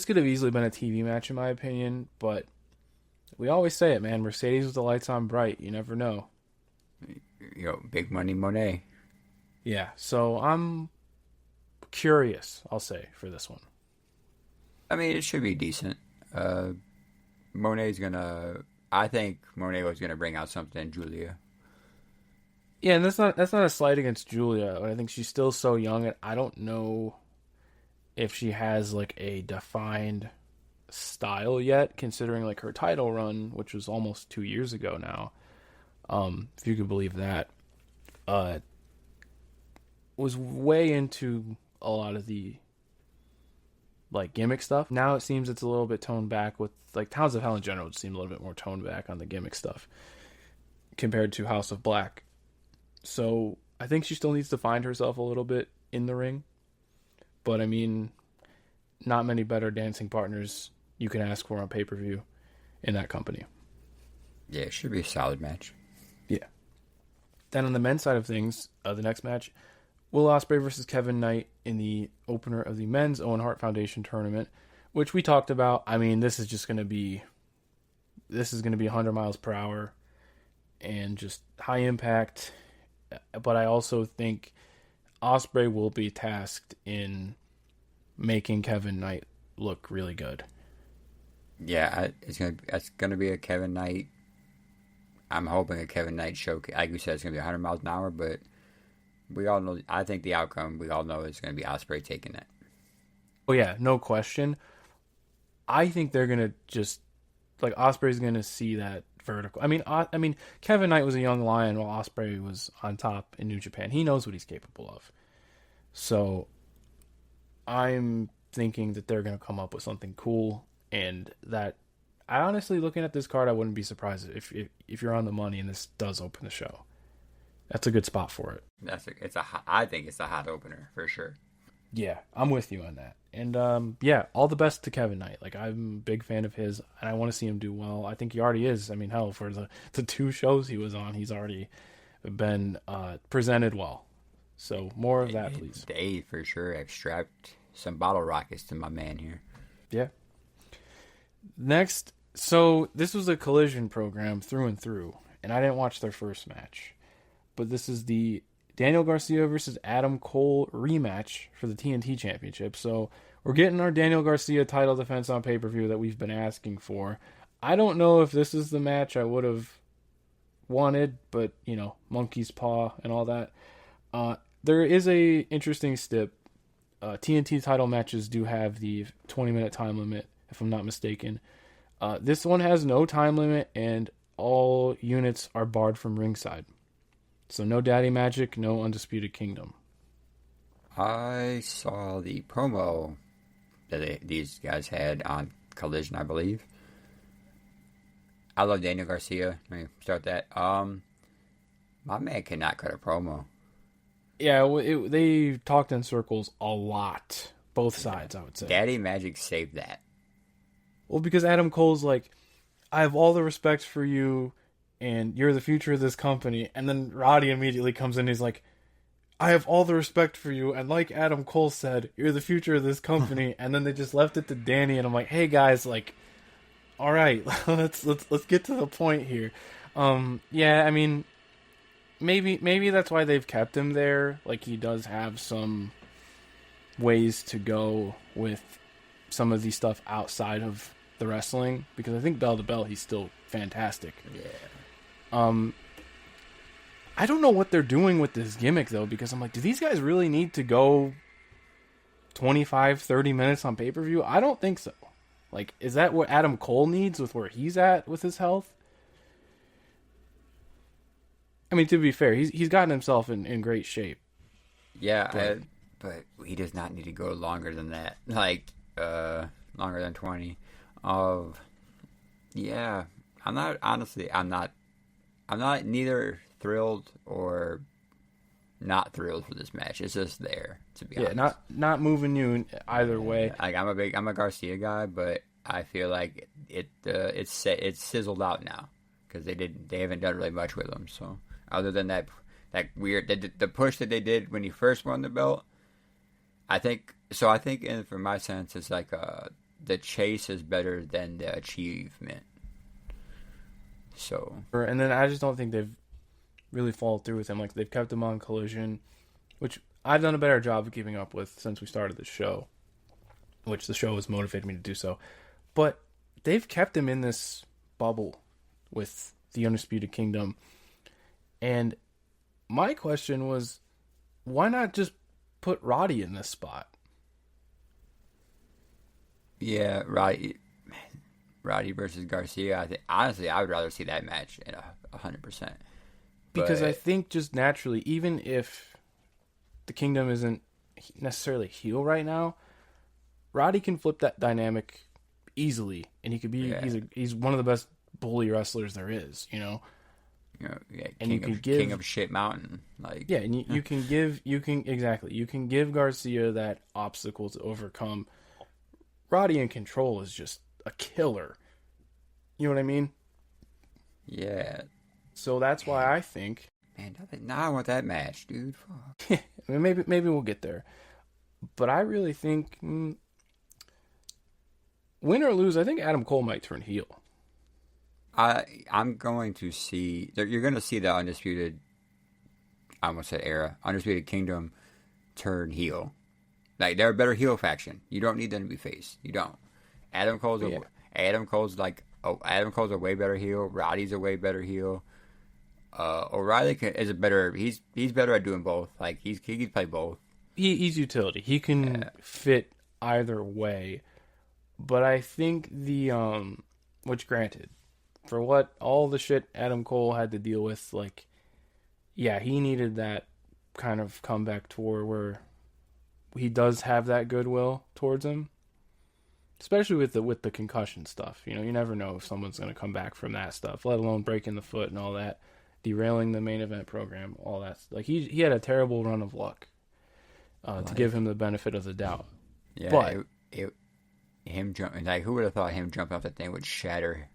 could have easily been a TV match in my opinion, but we always say it, man. Mercedes with the lights on bright. You never know.
Big money Monet.
Yeah, so I'm curious, I'll say, for this one.
I mean, it should be decent. Monet's gonna... I think Monet was gonna bring out something in Julia.
Yeah, and that's not a slight against Julia. I think she's still so young, and I don't know if she has a defined style yet, considering her title run, which was almost 2 years ago now, if you could believe that, was way into a lot of the gimmick stuff. Now it seems it's a little bit toned back with Towns of Hell in general. It seemed a little bit more toned back on the gimmick stuff compared to House of Black. So I think she still needs to find herself a little bit in the ring. But, I mean, not many better dancing partners you can ask for on pay-per-view in that company.
Yeah, it should be a solid match.
Yeah. Then on the men's side of things, the next match, Will Ospreay versus Kevin Knight in the opener of the men's Owen Hart Foundation Tournament, which we talked about. I mean, this is going to be 100 miles per hour and just high impact. But I also think Ospreay will be tasked in making Kevin Knight look really good.
Yeah, it's gonna be a Kevin Knight. I'm hoping a Kevin Knight show. Like you said, it's gonna be 100 miles an hour, but we all know. I think the outcome we all know is gonna be Ospreay taking it.
Oh yeah, no question. I think they're gonna just Ospreay's gonna see that vertical. I mean, Kevin Knight was a young lion while Ospreay was on top in New Japan. He knows what he's capable of. So I'm thinking that they're going to come up with something cool, and that I honestly, looking at this card, I wouldn't be surprised if you're on the money and this does open the show. That's a good spot for it.
I think it's a hot opener for sure.
Yeah, I'm with you on that. And yeah, all the best to Kevin Knight. I'm a big fan of his, and I want to see him do well. I think he already is. I mean, hell, for the 2 shows he was on, he's already been presented well. So more of that, please.
They for sure have strapped some bottle rockets to my man here.
Yeah. Next, so this was a Collision program through and through, and I didn't watch their first match. But this is the Daniel Garcia versus Adam Cole rematch for the TNT Championship. So we're getting our Daniel Garcia title defense on pay-per-view that we've been asking for. I don't know if this is the match I would have wanted, but, monkey's paw and all that. There is a interesting stip. TNT title matches do have the 20-minute time limit, if I'm not mistaken. This one has no time limit, and all units are barred from ringside. So no Daddy Magic, no Undisputed Kingdom.
I saw the promo that these guys had on Collision, I believe. I love Daniel Garcia. Let me start that. My man cannot cut a promo.
Yeah, they talked in circles a lot. Both sides, I would say.
Daddy Magic saved that.
Well, because Adam Cole's like, I have all the respect for you, and you're the future of this company. And then Roddy immediately comes in and he's like, I have all the respect for you, and like Adam Cole said, you're the future of this company. And then they just left it to Danny, and I'm like, hey guys, like, all right, let's get to the point here. Yeah, I mean, maybe that's why they've kept him there. Like, he does have some ways to go with some of the stuff outside of the wrestling, because I think bell to bell he's still fantastic.
Yeah.
I don't know what they're doing with this gimmick though, because I'm like, do these guys really need to go 25-30 minutes on pay-per-view? I don't think so. Like, is that what Adam Cole needs with where he's at with his health? I mean, to be fair, he's gotten himself in great shape.
Yeah, but he does not need to go longer than that. Like, longer than 20. Yeah, I'm not neither thrilled or not thrilled for this match. It's just there, to be honest.
Yeah, not moving you either way.
Like, I'm a Garcia guy, but I feel like it's sizzled out now because they haven't done really much with him. So other than that weird the push that they did when he first won the belt, I think for my sense it's like the chase is better than the achievement. So,
and then I just don't think they've really followed through with him. Like, they've kept him on Collision, which I've done a better job of keeping up with since we started the show, which the show has motivated me to do so. But they've kept him in this bubble with the Undisputed Kingdom. And my question was, why not just put Roddy in this spot?
Yeah, Roddy versus Garcia. Honestly, I would rather see that match in 100%.
Because I think just naturally, even if the Kingdom isn't necessarily heel right now, Roddy can flip that dynamic easily, and he could be he's one of the best bully wrestlers there is,
Yeah,
and you can
give King of Shit Mountain, like,
yeah, and you can give Garcia that obstacle to overcome. Roddy in control is just a killer. You know what I mean?
Yeah.
So that's why I think.
Man, now I want that match, dude. Fuck.
maybe we'll get there, but I really think, win or lose, I think Adam Cole might turn heel.
I'm going to see. You're going to see the Undisputed. I almost said era. Undisputed Kingdom turn heel. Like, they're a better heel faction. You don't need them to be face. You don't. Adam Cole's a way better heel. Roddy's a way better heel. O'Reilly is a better. He's better at doing both. Like, he can play both.
He's utility. He can fit either way. But I think which granted, for what all the shit Adam Cole had to deal with, like, yeah, he needed that kind of comeback tour where he does have that goodwill towards him, especially with the concussion stuff. You never know if someone's going to come back from that stuff, let alone breaking the foot and all that, derailing the main event program, all that. Like, he had a terrible run of luck to give him the benefit of the doubt.
Yeah,
but
him jumping, like, who would have thought him jumping off that thing would shatter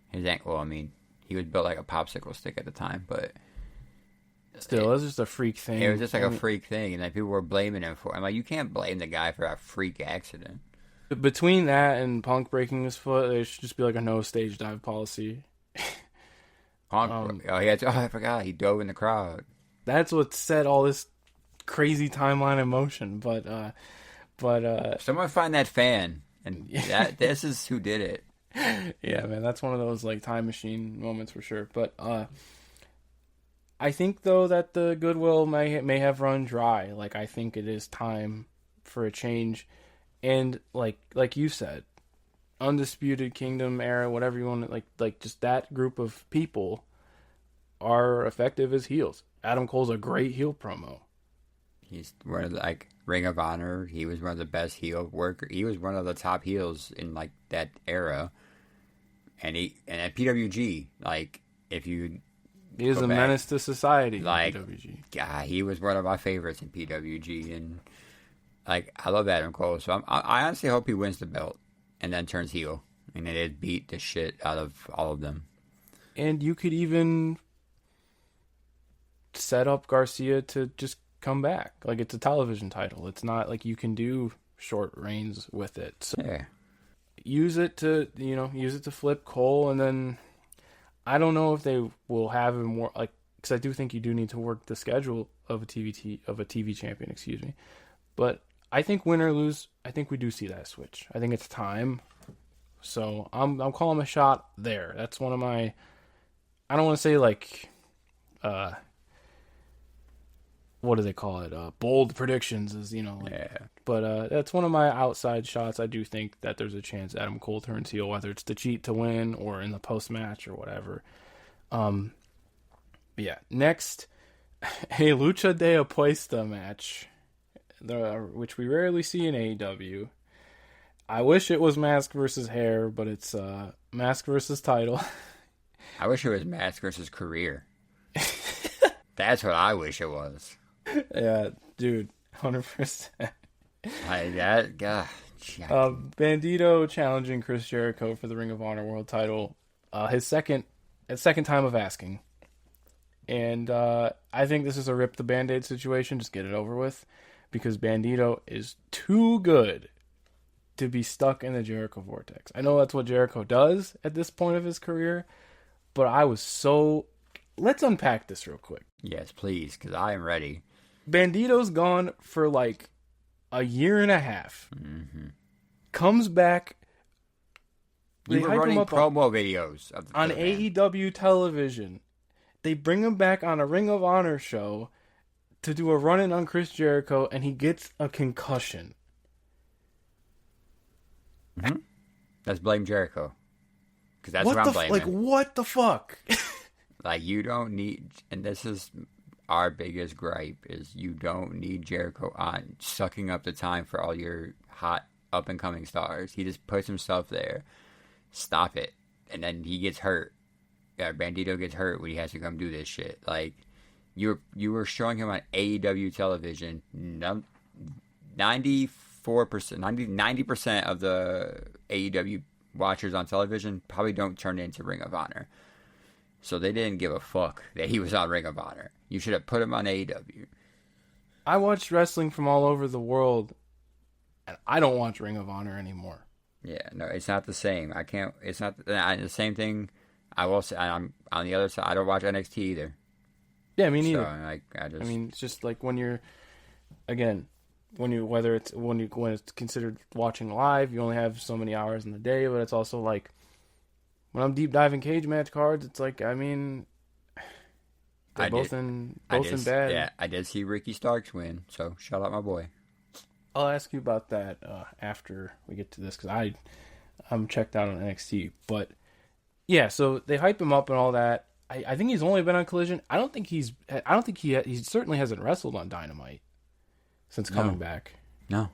his ankle? Well, I mean, he was built like a popsicle stick at the time, but
Still, it was just a freak thing.
It was just like a freak thing, and like people were blaming him for it. I'm like, you can't blame the guy for a freak accident.
Between that and Punk breaking his foot, there should just be like a no stage dive policy.
Punk, I forgot, he dove in the crowd.
That's what set all this crazy timeline in motion. But
someone find that fan, and this is who did it.
Yeah, man, that's one of those like time machine moments for sure. But I think though that the goodwill may have run dry. Like I think it is time for a change, and like you said, Undisputed Kingdom era, whatever you want to like just that group of people are effective as heels. Adam Cole's a great heel promo.
He's one of the, like Ring of Honor. He was one of the best heel worker. He was one of the top heels in like that era. And at PWG, like if you
he is a menace to society.
Like
in PWG.
God, he was one of my favorites in PWG, and like I love Adam Cole. So I honestly hope he wins the belt and then turns heel, and it beat the shit out of all of them.
And you could even set up Garcia to just come back. Like it's a television title. It's not like you can do short reigns with it. So
yeah.
use it to flip Cole, and then I don't know if they will have him more like because I do think you do need to work the schedule of a TV champion, excuse me. But I think win or lose, I think we do see that switch. I think it's time. So I'm calling a shot there. That's one of my I don't want to say like what do they call it? Bold predictions is
yeah.
But that's one of my outside shots. I do think that there's a chance Adam Cole turns heel, whether it's to cheat to win or in the post match or whatever. Yeah. Next, a Lucha de Apuesta match, which we rarely see in AEW. I wish it was mask versus hair, but it's mask versus title.
I wish it was mask versus career. That's what I wish it was.
Yeah, dude, 100%.
God.
Bandito challenging Chris Jericho for the Ring of Honor World Title. His second time of asking, and I think this is a rip the Band-Aid situation. Just get it over with, because Bandito is too good to be stuck in the Jericho vortex. I know that's what Jericho does at this point of his career, but I was so. Let's unpack this real quick.
Yes, please, because I am ready.
Bandito's gone for like a year and a half.
Mm-hmm.
Comes back.
You were running promo videos
on AEW television. They bring him back on a Ring of Honor show to do a run-in on Chris Jericho, and he gets a concussion.
Mm-hmm. Let's blame Jericho. Because that's what I'm blaming.
Like, what the fuck?
Like, you don't need... And this is our biggest gripe, is you don't need Jericho on sucking up the time for all your hot up-and-coming stars. He just puts himself there. Stop it. And then he gets hurt. Yeah, Bandito gets hurt when he has to come do this shit. Like, you were showing him on AEW television. 90% of the AEW watchers on television probably don't turn into Ring of Honor. So they didn't give a fuck that he was on Ring of Honor. You should have put him on AEW.
I watched wrestling from all over the world, and I don't watch Ring of Honor anymore.
Yeah, no, it's not the same. I can't. It's not the same thing. I will say, I'm on the other side. I don't watch NXT either.
Yeah, me neither.
So, I
mean, it's just like when you're, again, when it's considered watching live, you only have so many hours in the day. But it's also like when I'm deep diving cage match cards, it's like, I mean, they're both in bad.
Yeah, I did see Ricky Starks win. So shout out my boy.
I'll ask you about that after we get to this, because I'm checked out on NXT. But yeah, so they hype him up and all that. I think he's only been on Collision. I don't think he certainly hasn't wrestled on Dynamite since coming back.
No.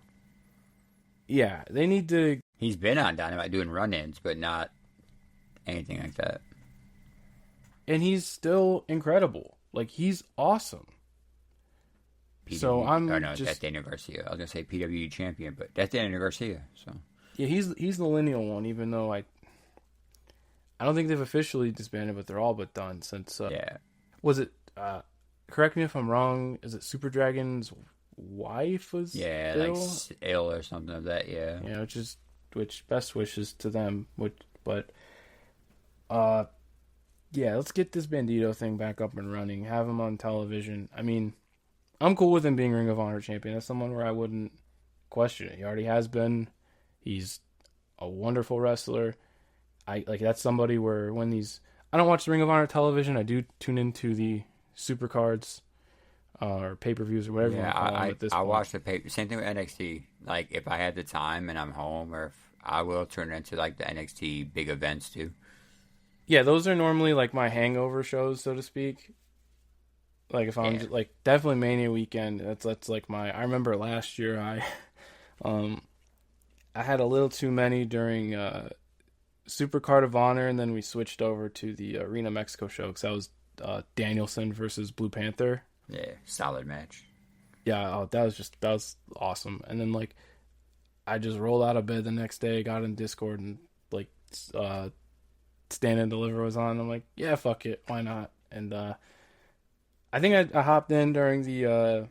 Yeah, they need to.
He's been on Dynamite doing run-ins, but not anything like that.
And he's still incredible. Like, he's awesome.
That's Daniel Garcia. I was gonna say PWG champion, but that's Daniel Garcia. So
yeah, he's the lineal one. Even though I don't think they've officially disbanded, but they're all but done since.
Yeah.
Was it correct me if I'm wrong. Is it Super Dragon's wife was
Yeah, like
ill?
ill or something of that. Yeah.
Yeah, which best wishes to them. But uh, yeah, let's get this Bandito thing back up and running. Have him on television. I mean, I'm cool with him being Ring of Honor champion. That's someone where I wouldn't question it. He already has been. He's a wonderful wrestler. I like that's somebody where when these I don't watch the Ring of Honor television. I do tune into the supercards or pay-per-views or whatever you want to call them at this
I
point.
watch the pay. Same thing with NXT. Like if I had the time and I'm home, or if I will turn into like the NXT big events too.
Yeah, those are normally like my hangover shows, so to speak. Like if I'm
Yeah.
just, like definitely Mania weekend. That's like my. I remember last year um, I had a little too many during Super Card of Honor, and then we switched over to the Arena Mexico show because that was Danielson versus Blue Panther.
Yeah, solid match.
Yeah, that was awesome. And then like I just rolled out of bed the next day, got in Discord, and like Stand and Deliver was on. I'm like, yeah, fuck it, why not? And I think I hopped in during the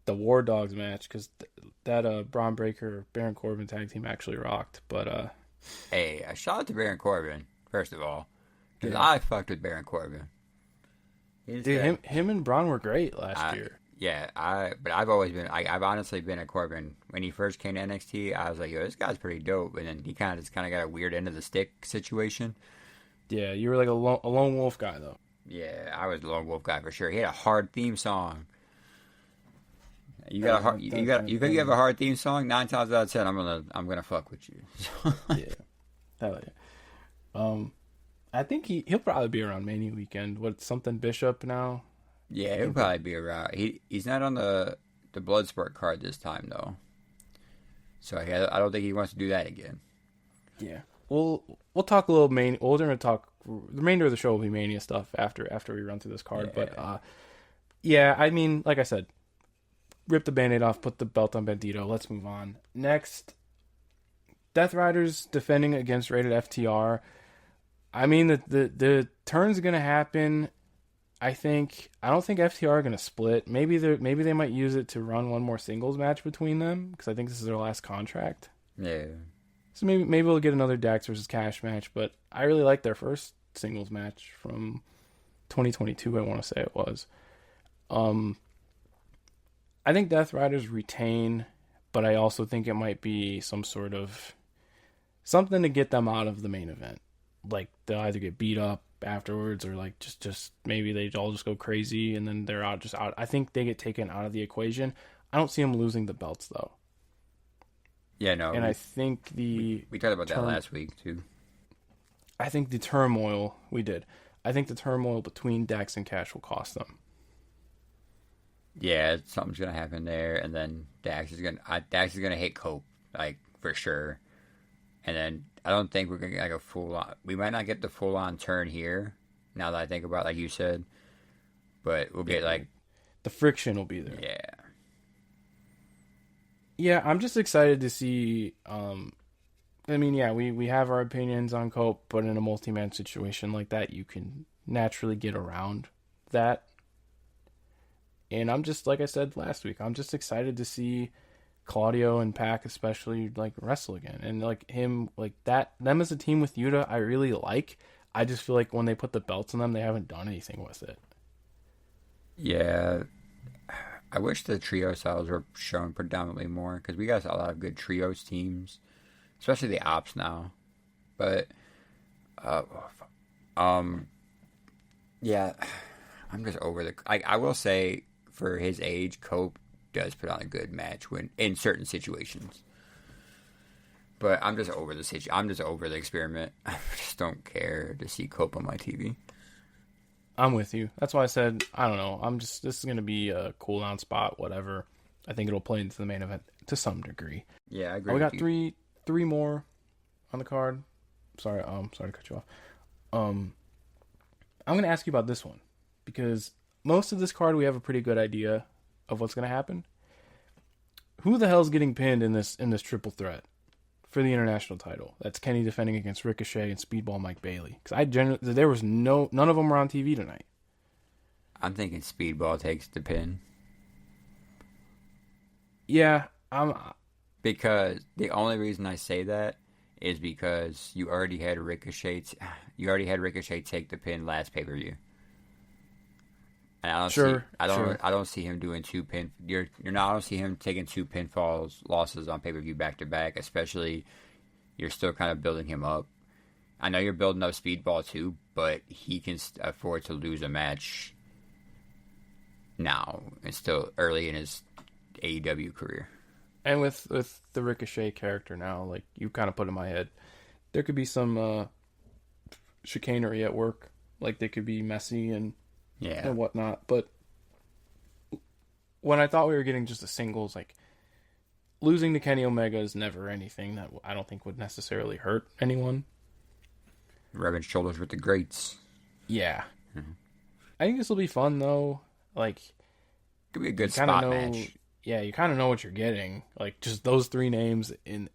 War Dogs match because that Braun Breaker Baron Corbin tag team actually rocked. But
Hey, a shout out to Baron Corbin first of all, because
yeah.
I fucked with Baron Corbin.
Dude, him and Braun were great last year.
Yeah, but I've always been, I've honestly been a Corbin. When he first came to NXT, I was like, yo, this guy's pretty dope. And then he kind of got a weird end of the stick situation.
Yeah, you were like a lone wolf guy though.
Yeah, I was the lone wolf guy for sure. He had a hard theme song. You got a hard, you have a hard theme song. 9 times out of 10, I'm gonna fuck with you.
Yeah, hell yeah. I think he'll probably be around Mania weekend. What something Bishop now?
Yeah, he'll probably be around. He's not on the Bloodsport card this time though, so I don't think he wants to do that again.
Yeah, we'll talk a little Mania. We're gonna talk the remainder of the show will be Mania stuff after we run through this card.
Yeah.
But yeah, I mean, like I said, rip the Band-Aid off, put the belt on Bandito. Let's move on. Next, Death Riders defending against Rated FTR. I mean, the turn's gonna happen. I don't think FTR are gonna split. Maybe they might use it to run one more singles match between them because I think this is their last contract.
Yeah.
So maybe we'll get another Dax versus Cash match. But I really like their first singles match from 2022. I want to say it was. I think Death Riders retain, but I also think it might be some sort of something to get them out of the main event. Like they'll either get beat up afterwards or like just maybe they all just go crazy and then they're out. I think they get taken out of the equation. I don't see them losing the belts though.
Yeah, no.
And I think
we talked about that last week too.
I think the turmoil between Dax and Cash will cost them.
Yeah, something's gonna happen there, and then Dax is gonna hit Cope like for sure, and then I don't think we're gonna get like a full on. We might not get the full on turn here. Now that I think about it, like you said, but we'll get like
the friction will be there.
Yeah.
Yeah, I'm just excited to see. I mean, yeah, we have our opinions on Cope, but in a multi-man situation like that, you can naturally get around that. And I'm just, like I said last week, I'm just excited to see Claudio and Pac especially like wrestle again. And like him, like that, them as a team with Yuta, I really like. I just feel like when they put the belts on them, they haven't done anything with it.
Yeah. I wish the trio styles were shown predominantly more because we got a lot of good trios teams, especially the ops now. But, yeah, I'm just over the. I will say, for his age, Cope does put on a good match when in certain situations. But I'm just over the I'm just over the experiment. I just don't care to see Cope on my TV.
I'm with you. That's why I said, I don't know. This is going to be a cool down spot, whatever. I think it'll play into the main event to some degree.
Yeah, I agree.
We got three more on the card. Sorry to cut you off. I'm going to ask you about this one because most of this card we have a pretty good idea of what's going to happen. Who the hell's getting pinned in this triple threat for the international title? That's Kenny defending against Ricochet and Speedball Mike Bailey. Because there was none of them were on TV tonight.
I'm thinking Speedball takes the pin.
Yeah, I'm.
Because the only reason I say that is because you already had Ricochet take the pin last pay-per-view. And
Sure.
I don't see him doing I don't see him taking 2 losses on pay-per-view back to back, especially you're still kind of building him up. I know you're building up Speedball too, but he can afford to lose a match now. It's still early in his AEW career.
And with the Ricochet character now, like you kind of put in my head, there could be some chicanery at work. Like they could be messy and whatnot. But when I thought we were getting just a singles, like losing to Kenny Omega is never anything that I don't think would necessarily hurt anyone.
Rubbing shoulders with the greats.
Yeah. Mm-hmm. I think this will be fun though. Like,
could be a good spot match.
Yeah, you kind of know what you're getting. Like just those 3 names in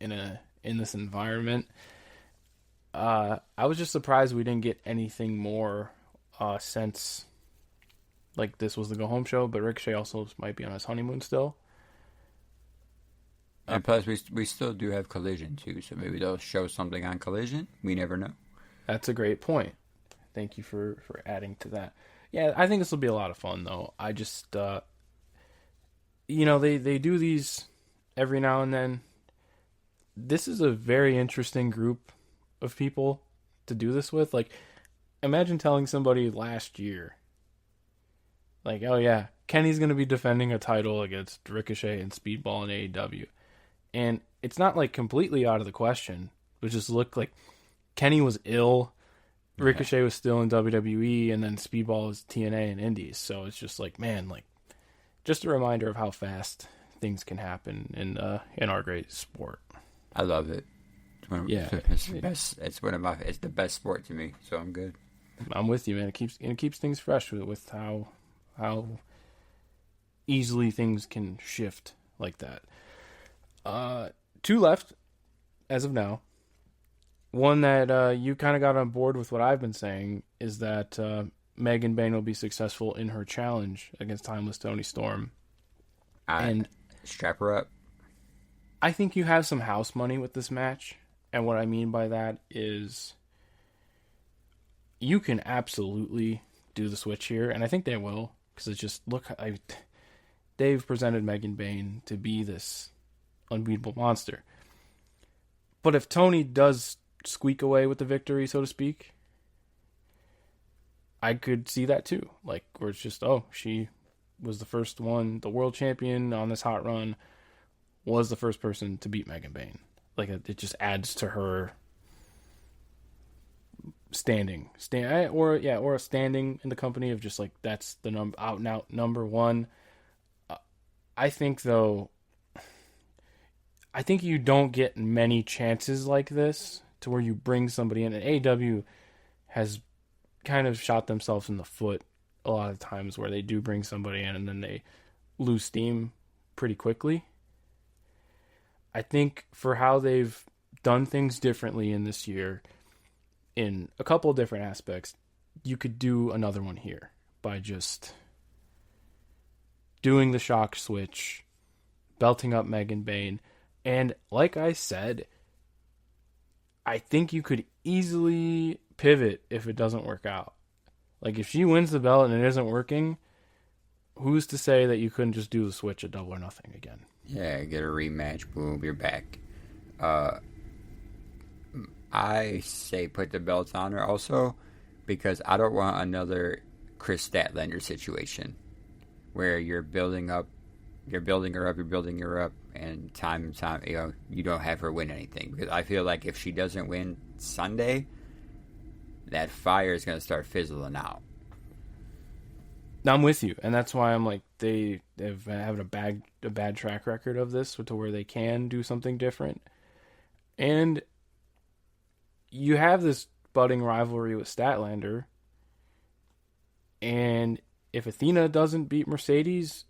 this environment. I was just surprised we didn't get anything more since like this was the Go Home show, but Ricochet also might be on his honeymoon still.
And plus, we still do have Collision too, so maybe they'll show something on Collision. We never know.
That's a great point. Thank you for adding to that. Yeah, I think this will be a lot of fun though. I just they do these every now and then. This is a very interesting group of people to do this with. Like, imagine telling somebody last year, like, oh yeah, Kenny's going to be defending a title against Ricochet and Speedball in AEW. And it's not like completely out of the question. It just looked like Kenny was ill, Ricochet was still in WWE, and then Speedball was TNA and Indies. So it's just like, man, like, just a reminder of how fast things can happen in our great sport.
I love it. It's the best. It's the best sport to me. So I'm good.
I'm with you, man. It keeps things fresh with how easily things can shift like that. 2 left as of now. One that you kind of got on board with what I've been saying is that Megan Bayne will be successful in her challenge against Timeless Toni Storm. And
strap her up.
I think you have some house money with this match. And what I mean by that is you can absolutely do the switch here. And I think they will. Because it's just, they've presented Megan Bayne to be this unbeatable monster. But if Toni does squeak away with the victory, so to speak, I could see that too. Like, where it's just, she was the first one, the world champion on this hot run, was the first person to beat Megan Bayne. Like, it just adds to her standing, or a standing in the company of just like, that's the out and out number one. I think though, you don't get many chances like this to where you bring somebody in. And AEW has kind of shot themselves in the foot a lot of times where they do bring somebody in and then they lose steam pretty quickly. I think for how they've done things differently in this year, in a couple of different aspects, you could do another one here by just doing the shock switch, belting up Megan Bayne. And like I said, I think you could easily pivot if it doesn't work out. Like, if she wins the belt and it isn't working, who's to say that you couldn't just do the switch at Double or Nothing again?
Yeah, get a rematch. Boom, you're back. I say put the belts on her also because I don't want another Chris Statlander situation where you're building her up, and time, you don't have her win anything. Because I feel like if she doesn't win Sunday, that fire is going to start fizzling out.
Now, I'm with you, and that's why I'm like, they've had a bad track record of this to where they can do something different. And you have this budding rivalry with Statlander, and if Athena doesn't beat Mercedes,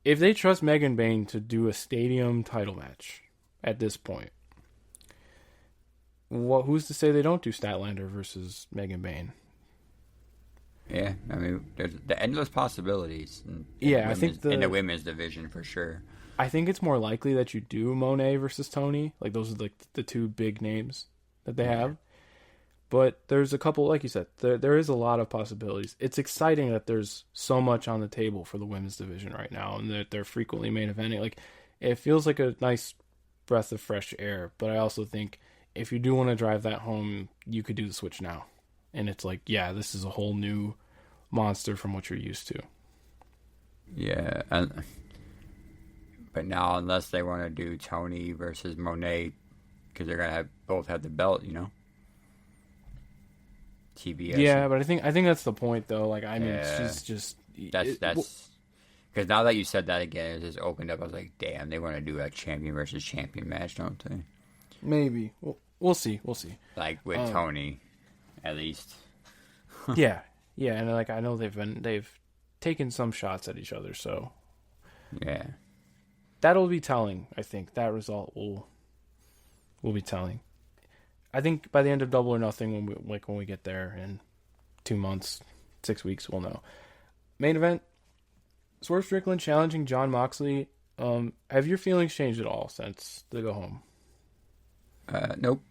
if they trust Megan Bayne to do a stadium title match at this point, who's to say they don't do Statlander versus Megan Bayne?
Yeah, I mean, there's the endless possibilities.
I think
in the women's division for sure.
I think it's more likely that you do Monet versus Tony. Like those are like the two big names that they have. But there's a couple, like you said, there is a lot of possibilities. It's exciting that there's so much on the table for the women's division right now, and that they're frequently main eventing. Like, it feels like a nice breath of fresh air. But I also think if you do want to drive that home, you could do the switch now, and it's like, yeah, this is a whole new monster from what you're used to.
Yeah, but now unless they want to do Tony versus Monet, because they're gonna both have the belt, you know. TBS.
Yeah, but I think that's the point, though. Like, I mean, she's just
that's because now that you said that again, it just opened up. I was like, damn, they want to do a champion versus champion match, don't they?
Maybe we'll see.
Like with Tony, at least.
yeah, and like I know they've taken some shots at each other, so
yeah,
that'll be telling. I think that result will be telling. I think by the end of Double or Nothing, when we get there in 2 months, 6 weeks, we'll know. Main event: Swerve Strickland challenging Jon Moxley. Have your feelings changed at all since the go home?
Nope.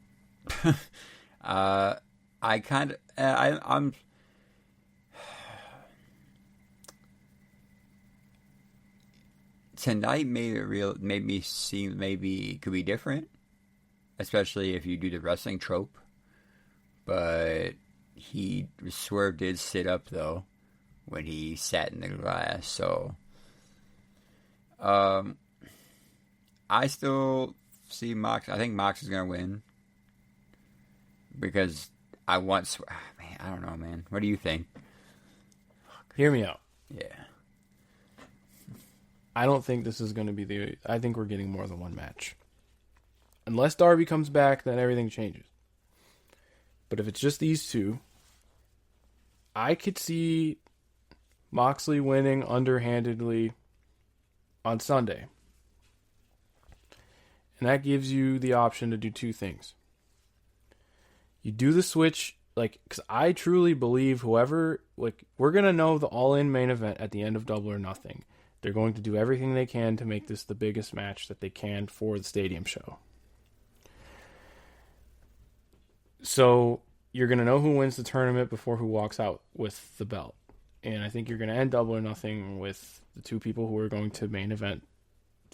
I'm. Tonight made me seem maybe it could be different. Especially if you do the wrestling trope. But Swerve did sit up, though, when he sat in the glass. So, I still see Mox. I think Mox is going to win. Because I want... Man, I don't know, man. What do you think?
Hear me out.
Yeah.
I don't think this is going to be I think we're getting more than one match. Unless Darby comes back, then everything changes. But if it's just these two, I could see Moxley winning underhandedly on Sunday. And that gives you the option to do two things. You do the switch, like, because I truly believe whoever, like, we're going to know the all-in main event at the end of Double or Nothing. They're going to do everything they can to make this the biggest match that they can for the stadium show. So you're going to know who wins the tournament before who walks out with the belt. And I think you're going to end Double or Nothing with the two people who are going to main event,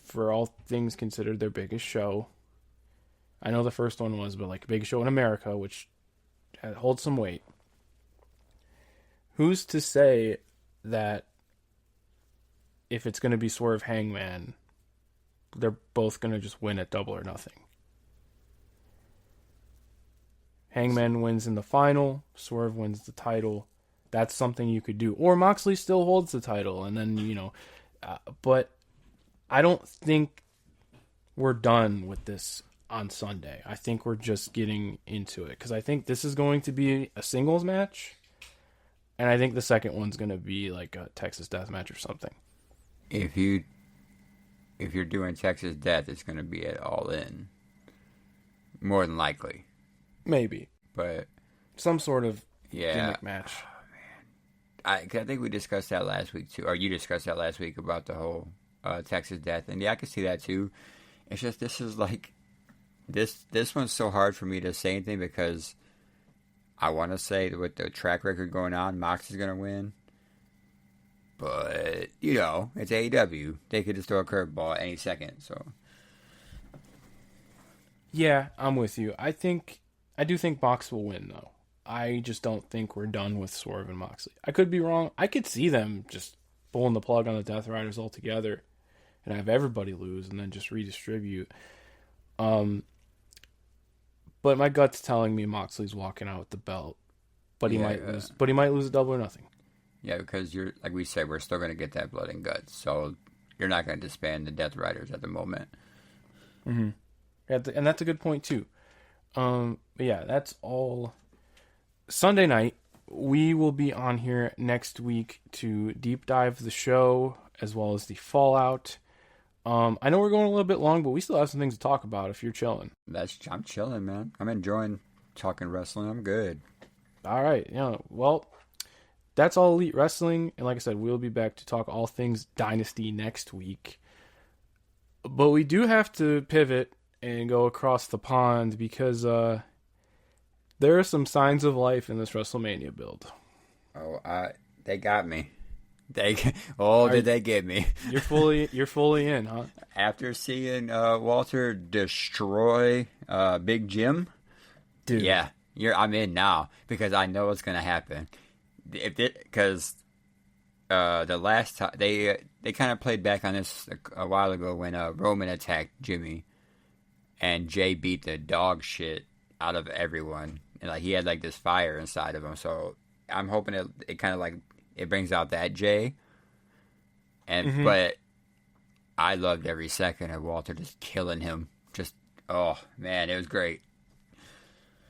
for all things considered, their biggest show. I know the first one was, but like, big show in America, which holds some weight. Who's to say that if it's going to be Swerve Hangman, they're both going to just win at Double or Nothing? Hangman wins in the final, Swerve wins the title. That's something you could do. Or Moxley still holds the title, and then, but I don't think we're done with this on Sunday. I think we're just getting into it, because I think this is going to be a singles match, and I think the second one's going to be like a Texas Death Match or something.
If you're doing Texas Death, it's going to be at All In, more than likely.
Maybe,
but
some sort of gimmick match.
Oh, man. I think we discussed that last week too, or you discussed that last week about the whole Texas Death, and yeah, I can see that too. It's just this is like this one's so hard for me to say anything, because I want to say that with the track record going on, Mox is going to win. But it's AEW; they could just throw a curveball any second. So
yeah, I'm with you. I do think Mox will win, though. I just don't think we're done with Swerve and Moxley. I could be wrong. I could see them just pulling the plug on the Death Riders altogether and have everybody lose and then just redistribute. But my gut's telling me Moxley's walking out with the belt. But he might lose. But he might lose a Double or Nothing. Yeah,
because like we said, we're still going to get that blood and guts. So you're not going to disband the Death Riders at the moment.
Mm-hmm. And that's a good point, too. But yeah, that's all. Sunday night, we will be on here next week to deep dive the show as well as the fallout. I know we're going a little bit long, but we still have some things to talk about if you're chilling.
I'm chilling, man. I'm enjoying talking wrestling. I'm good.
All right. Well, that's all Elite Wrestling. And like I said, we'll be back to talk all things Dynasty next week. But we do have to pivot and go across the pond because there are some signs of life in this WrestleMania build.
Oh, they got me. Did they get me?
You're fully in, huh?
After seeing Walter destroy Big Jim,
Dude.
Yeah, I'm in now because I know what's gonna happen. Because the last time they kind of played back on this a while ago when Roman attacked Jimmy, and Jay beat the dog shit out of everyone, and like he had like this fire inside of him. So I'm hoping it kind of like it brings out that Jay, and but I loved every second of Walter just killing him. Just oh man, it was great.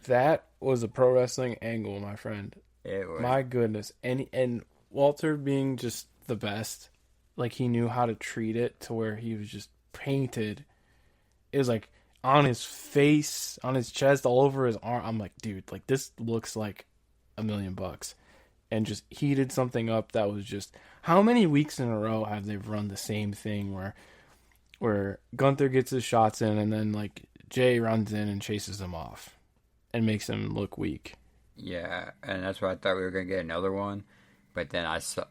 That was a pro wrestling angle, my friend.
It was.
My goodness. And Walter being just the best. Like, he knew how to treat it to where he was just painted. It was like on his face, on his chest, all over his arm. I'm like, dude, like this looks like $1 million. And just heated something up that was just... How many weeks in a row have they run the same thing where Gunther gets his shots in and then like Jay runs in and chases him off and makes him look weak?
Yeah, and that's why I thought we were going to get another one. But then I saw...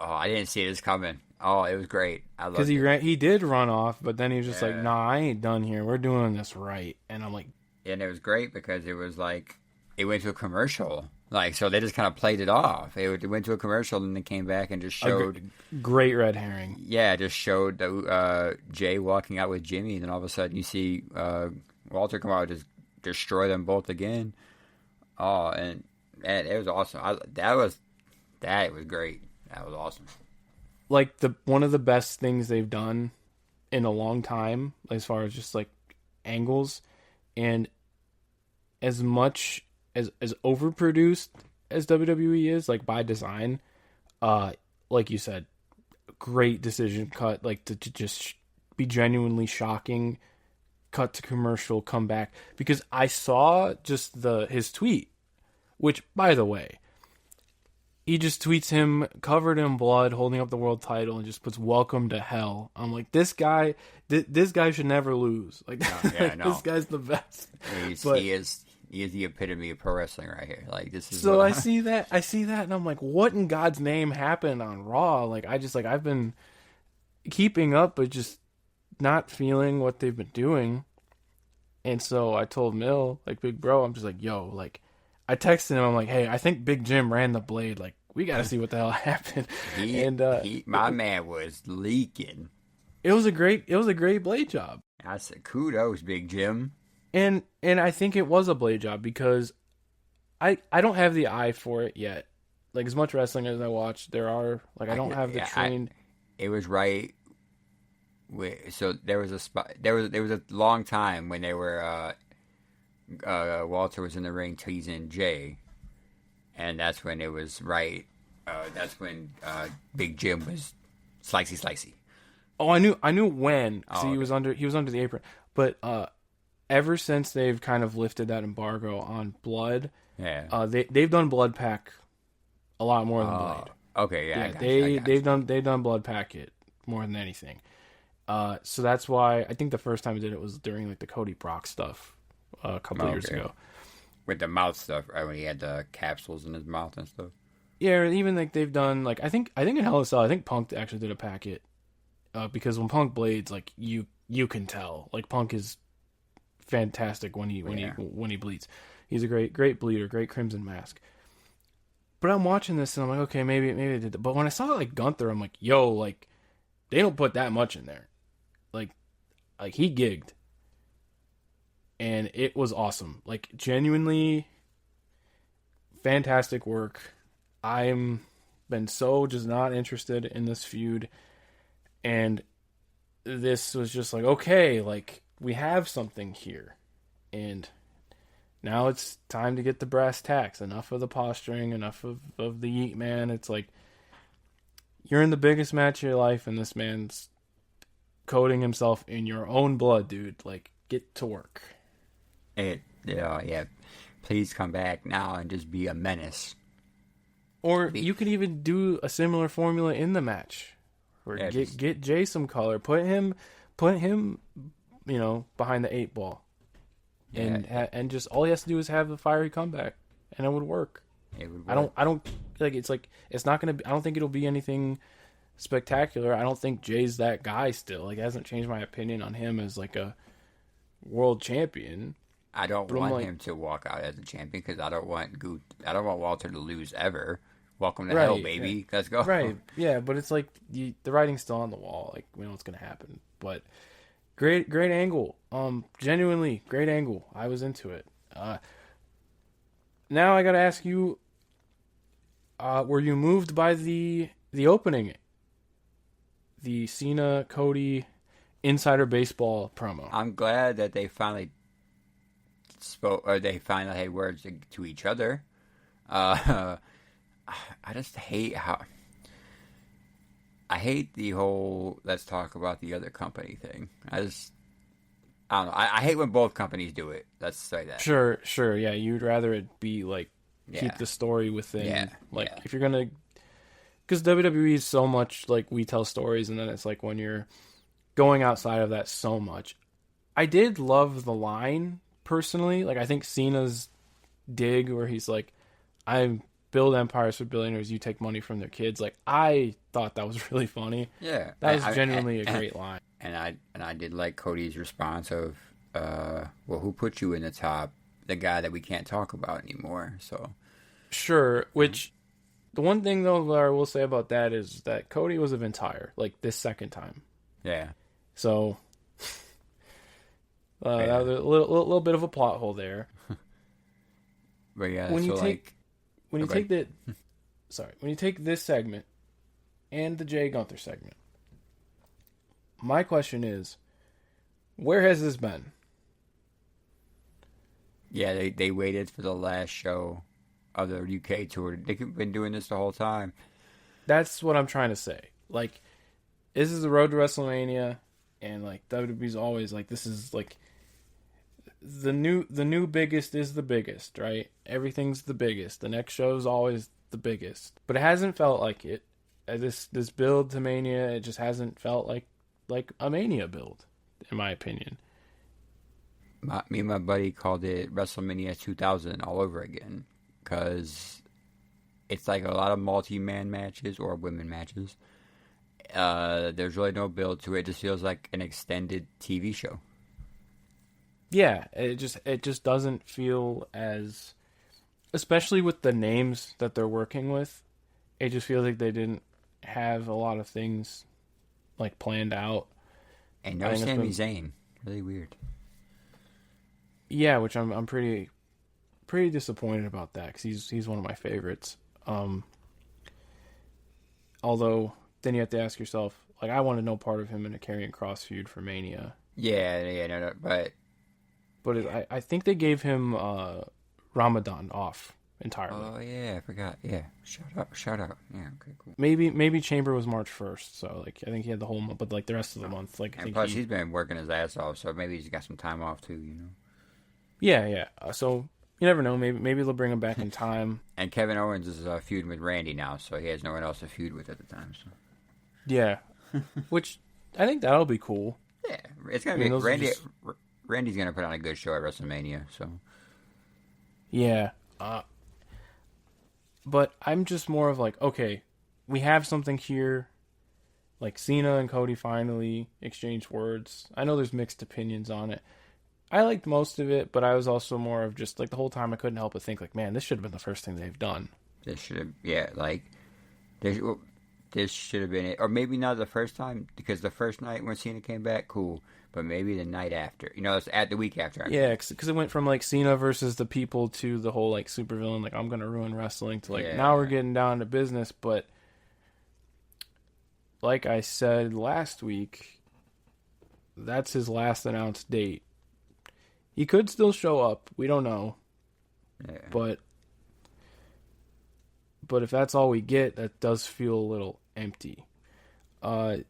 I didn't see this coming. Oh, it was great. I loved it.
Because he did run off, but then he was just like, nah, I ain't done here. We're doing this right. And I'm like...
And it was great because it was like... It went to a commercial. Like, so they just kind of played it off. It went to a commercial and then came back and just showed...
Great red herring.
Yeah, just showed Jay walking out with Jimmy, and then all of a sudden you see Walter come out and just destroy them both again. Oh, and it was awesome. That was great. That was awesome.
Like, one of the best things they've done in a long time, as far as just, like, angles, and as much... As overproduced as WWE is, like by design, like you said, great decision cut, like to just be genuinely shocking, cut to commercial, come back. Because I saw just his tweet, which, by the way, he just tweets him covered in blood, holding up the world title, and just puts "Welcome to Hell." I'm like, this guy should never lose. Like,
no.
This guy's the best.
He is the epitome of pro wrestling right here. Like, this is.
So I see that, and I'm like, what in God's name happened on Raw? Like, I've been keeping up, but just not feeling what they've been doing. And so I told Mill, like, big bro, I'm just like, yo, like, I texted him, I'm like, hey, I think Big Jim ran the blade. Like, we got to see what the hell happened.
My man was leaking.
It was a great blade job.
I said, kudos, Big Jim.
And I think it was a blade job because I don't have the eye for it yet. Like, as much wrestling as I watch, I don't have the trained.
It was right. So there was a spot. There was a long time when they were. Walter was in the ring teasing Jay, and that's when it was right. That's when Big Jim was slicey.
Oh, I knew when.
Oh,
He was under the apron, but ever since they've kind of lifted that embargo on blood, they've done blood pack a lot more than blade.
Okay, yeah,
they've done blood packet more than anything. So that's why I think the first time I did it was during like the Cody Brock stuff a couple of years ago,
with the mouth stuff, right, when he had the capsules in his mouth and stuff.
Yeah, and even like they've done like I think in Hell in a Cell, I think Punk actually did a packet because when Punk blades, like you can tell, like Punk is fantastic when he bleeds. He's a great bleeder, great Crimson Mask. But I'm watching this and I'm like, okay, maybe they did that. But when I saw like Gunther, I'm like, yo, like they don't put that much in there. Like he gigged. And it was awesome. Like, genuinely fantastic work. I'm been so just not interested in this feud. And this was just like, okay, like, we have something here. And now it's time to get the brass tacks. Enough of the posturing, enough of the yeet man. It's like, you're in the biggest match of your life, and this man's coating himself in your own blood, dude. Like, get to work.
Yeah. Please come back now and just be a menace.
Or you could even do a similar formula in the match, or
Yeah,
get Jay some color, put him, behind the 8 ball,
yeah,
and just all he has to do is have a fiery comeback, and it would work.
it would work.
I don't it's not gonna be, I don't think it'll be anything spectacular. I don't think Jay's that guy still. Like, it hasn't changed my opinion on him as like a world champion.
I don't
But I'm
want
like,
him to walk out as a champion because I don't want Walter to lose ever. Welcome to
Right,
hell, baby.
yeah.
Let's go.
Right, yeah, but it's like the writing's still on the wall. Like, we know what's gonna happen. But great angle. Genuinely great angle. I was into it. Now I gotta ask you, were you moved by the opening, the Cena Cody Insider Baseball promo?
I'm glad that they finally spoke, or they finally had words to each other. I just hate I hate the whole "let's talk about the other company" thing. I don't know. I hate when both companies do it. Let's say that.
Sure, yeah. You'd rather it be like,
Yeah.
keep the story within.
Yeah,
Like,
yeah.
if you're gonna, because WWE is so much like we tell stories, and then it's like when you're going outside of that so much. I did love the line personally. Like, I think Cena's dig where he's like, "I build empires for billionaires. You take money from their kids." Like, I thought that was really funny.
Yeah,
That was genuinely a great line.
And I did like Cody's response of, well, who put you in the top? The guy that we can't talk about anymore. So
Sure, which the one thing though that I will say about that is that Cody was a Ventire, like, this second time.
yeah,
So
Yeah.
that was a little bit of a plot hole there.
but yeah,
When
so
you
like,
take when you
okay.
take when you take this segment and the Jay Gunther segment, my question is, where has this been?
Yeah, they waited for the last show of the UK tour. They've been doing this the whole time.
That's what I'm trying to say. Like, this is the road to WrestleMania, and like WWE's always like, this is like the new biggest is the biggest, right? Everything's the biggest. The next show is always the biggest, but it hasn't felt like it. This build to Mania, it just hasn't felt like a Mania build, in my opinion.
Me and my buddy called it WrestleMania 2000 all over again because it's like a lot of multi-man matches or women matches. There's really no build to it. It just feels like an extended TV show.
Yeah, it just doesn't feel as, especially with the names that they're working with, it just feels like they didn't have a lot of things like planned out.
And no Sami Zayn. Really weird.
Yeah, which I'm pretty disappointed about that, because he's one of my favorites. Although then you have to ask yourself, like, I wanted no part of him in a Karrion Kross feud for Mania.
Yeah, no, but
I think they gave him Ramadan off entirely.
oh yeah, I forgot. Yeah, shout out. Yeah, okay, cool.
Maybe Chamber was March 1st, so like I think he had the whole month, but like the rest of the month, like I
And
think
plus, he's been working his ass off, so maybe he's got some time off too, you know.
yeah. So you never know. Maybe they'll bring him back in time.
And Kevin Owens is feuding with Randy now, so he has no one else to feud with at the time. So
Yeah, which I think that'll be cool.
yeah, it's gonna be Randy. Randy's gonna put on a good show at WrestleMania. So
Yeah, but I'm just more of like, okay, we have something here. Like, Cena and Cody finally exchanged words. I know there's mixed opinions on it. I liked most of it, but I was also more of just like, the whole time I couldn't help but think like, man, this should have been the first thing they've done.
this should have, this should have been it, or maybe not the first time because the first night when Cena came back, cool, but maybe the night after. You know, it's at the week after.
Yeah, because it went from like Cena versus the people to the whole like supervillain, like, I'm gonna ruin wrestling, to like, now we're getting down to business. But like I said last week, that's his last announced date. He could still show up. We don't know.
Yeah.
But if that's all we get, that does feel a little empty. Did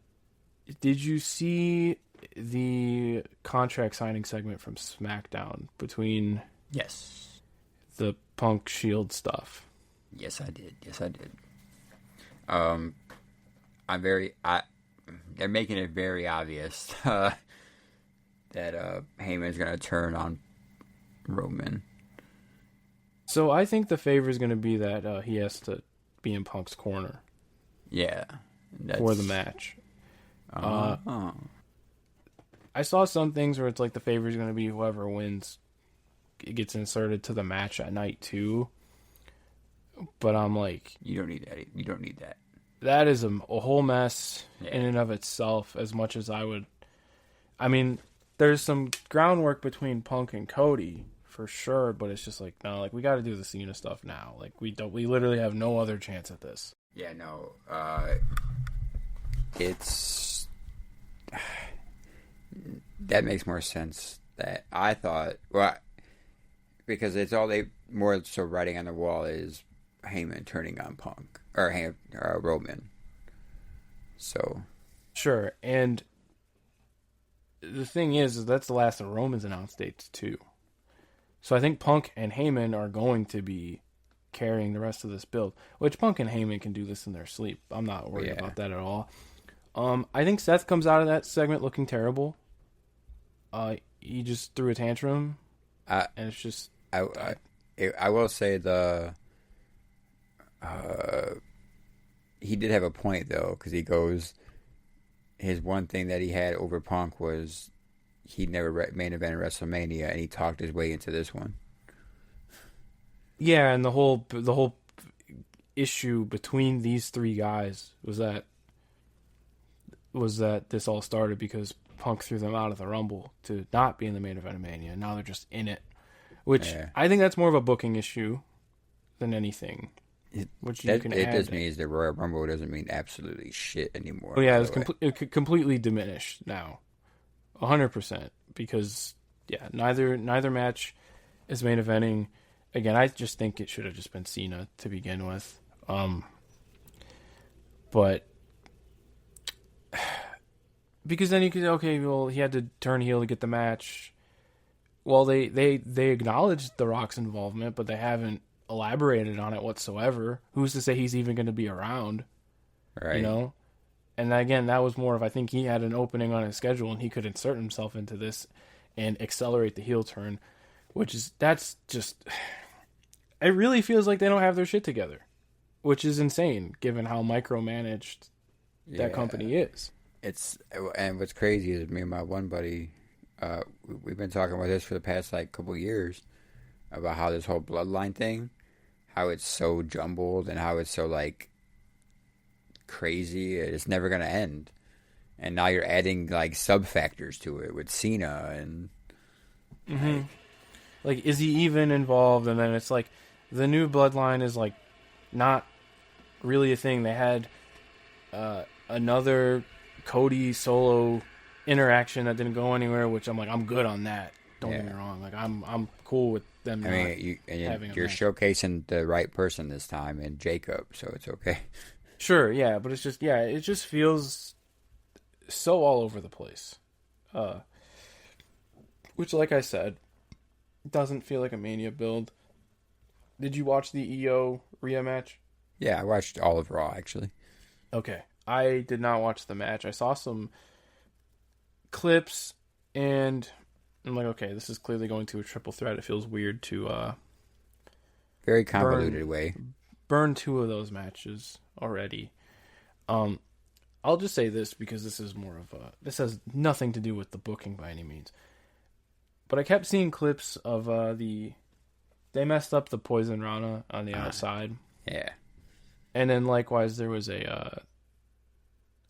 you see the contract signing segment from SmackDown between
Yes.
the Punk Shield stuff?
Yes, I did. Yes, I did. Um, they're making it very obvious that Heyman's gonna turn on Roman.
So I think the favor is going to be that he has to be in Punk's corner.
Yeah,
for the match.
Oh.
I saw some things where it's like the favor is going to be whoever wins gets inserted to the match at night too. But I'm like,
you don't need that. You don't need that.
That is a whole mess in and of itself. As much as I would, I mean, there's some groundwork between Punk and Cody for sure, but it's just like, no, like we got to do the Cena stuff now. Like we literally have no other chance at this.
Yeah, no. It's that makes more sense. That I thought, well, because it's all they more so writing on the wall is Heyman turning on Punk or Roman. So
sure, and the thing is that's the last of Roman's announced dates too. So I think Punk and Heyman are going to be carrying the rest of this build, which Punk and Heyman can do this in their sleep. I'm not worried about that at all. I think Seth comes out of that segment looking terrible. He just threw a tantrum, and it's just.
I will say he did have a point though, because he goes, his one thing that he had over Punk was he never main evented WrestleMania, and he talked his way into this one.
Yeah, and the whole issue between these three guys was that this all started because Punk threw them out of the Rumble to not be in the main event of Mania, and now they're just in it. Which I think that's more of a booking issue than anything. It
just means the Royal Rumble doesn't mean absolutely shit anymore.
Well, yeah, it's completely diminished now, 100%. Because neither match is main eventing. Again, I just think it should have just been Cena to begin with. But because then you could he had to turn heel to get the match. Well, they acknowledged The Rock's involvement, but they haven't elaborated on it whatsoever. Who's to say he's even going to be around?
Right.
You know? And again, that was more of, I think he had an opening on his schedule and he could insert himself into this and accelerate the heel turn, that's just, it really feels like they don't have their shit together, which is insane given how micromanaged that company is.
And what's crazy is me and my one buddy, we've been talking about this for the past couple of years about how this whole bloodline thing, how it's so jumbled and how it's so crazy. It's never gonna end, and now you're adding sub factors to it with Cena and
is he even involved? And then it's the new bloodline is not really a thing. They had another Cody solo interaction that didn't go anywhere, which I'm good on that. Don't get me wrong. I'm cool with them.
You're showcasing the right person this time, and Jacob, so it's okay.
Sure, yeah, but it's just it just feels so all over the place. Which, like I said, doesn't feel like a Mania build. Did you watch the EO Rhea match?
Yeah, I watched all of Raw actually.
Okay, I did not watch the match. I saw some clips, and I'm like, okay, this is clearly going to a triple threat. It feels weird to
very convoluted way
burn two of those matches already. I'll just say this because this is more of this has nothing to do with the booking by any means. But I kept seeing clips of they messed up the Poison Rana on the outside.
Yeah.
And then likewise there was a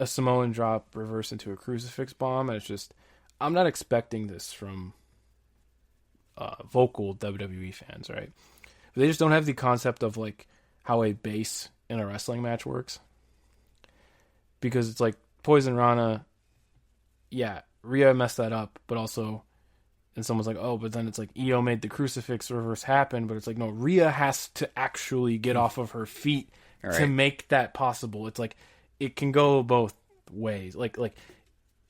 Samoan drop reverse into a crucifix bomb, and it's just, I'm not expecting this from vocal WWE fans, right? They just don't have the concept of how a base in a wrestling match works. Because it's Poison Rana, yeah, Rhea messed that up, but also, and someone's like, oh, but then it's EO made the crucifix reverse happen, but it's no, Rhea has to actually get off of her feet to make that possible. It's it can go both ways.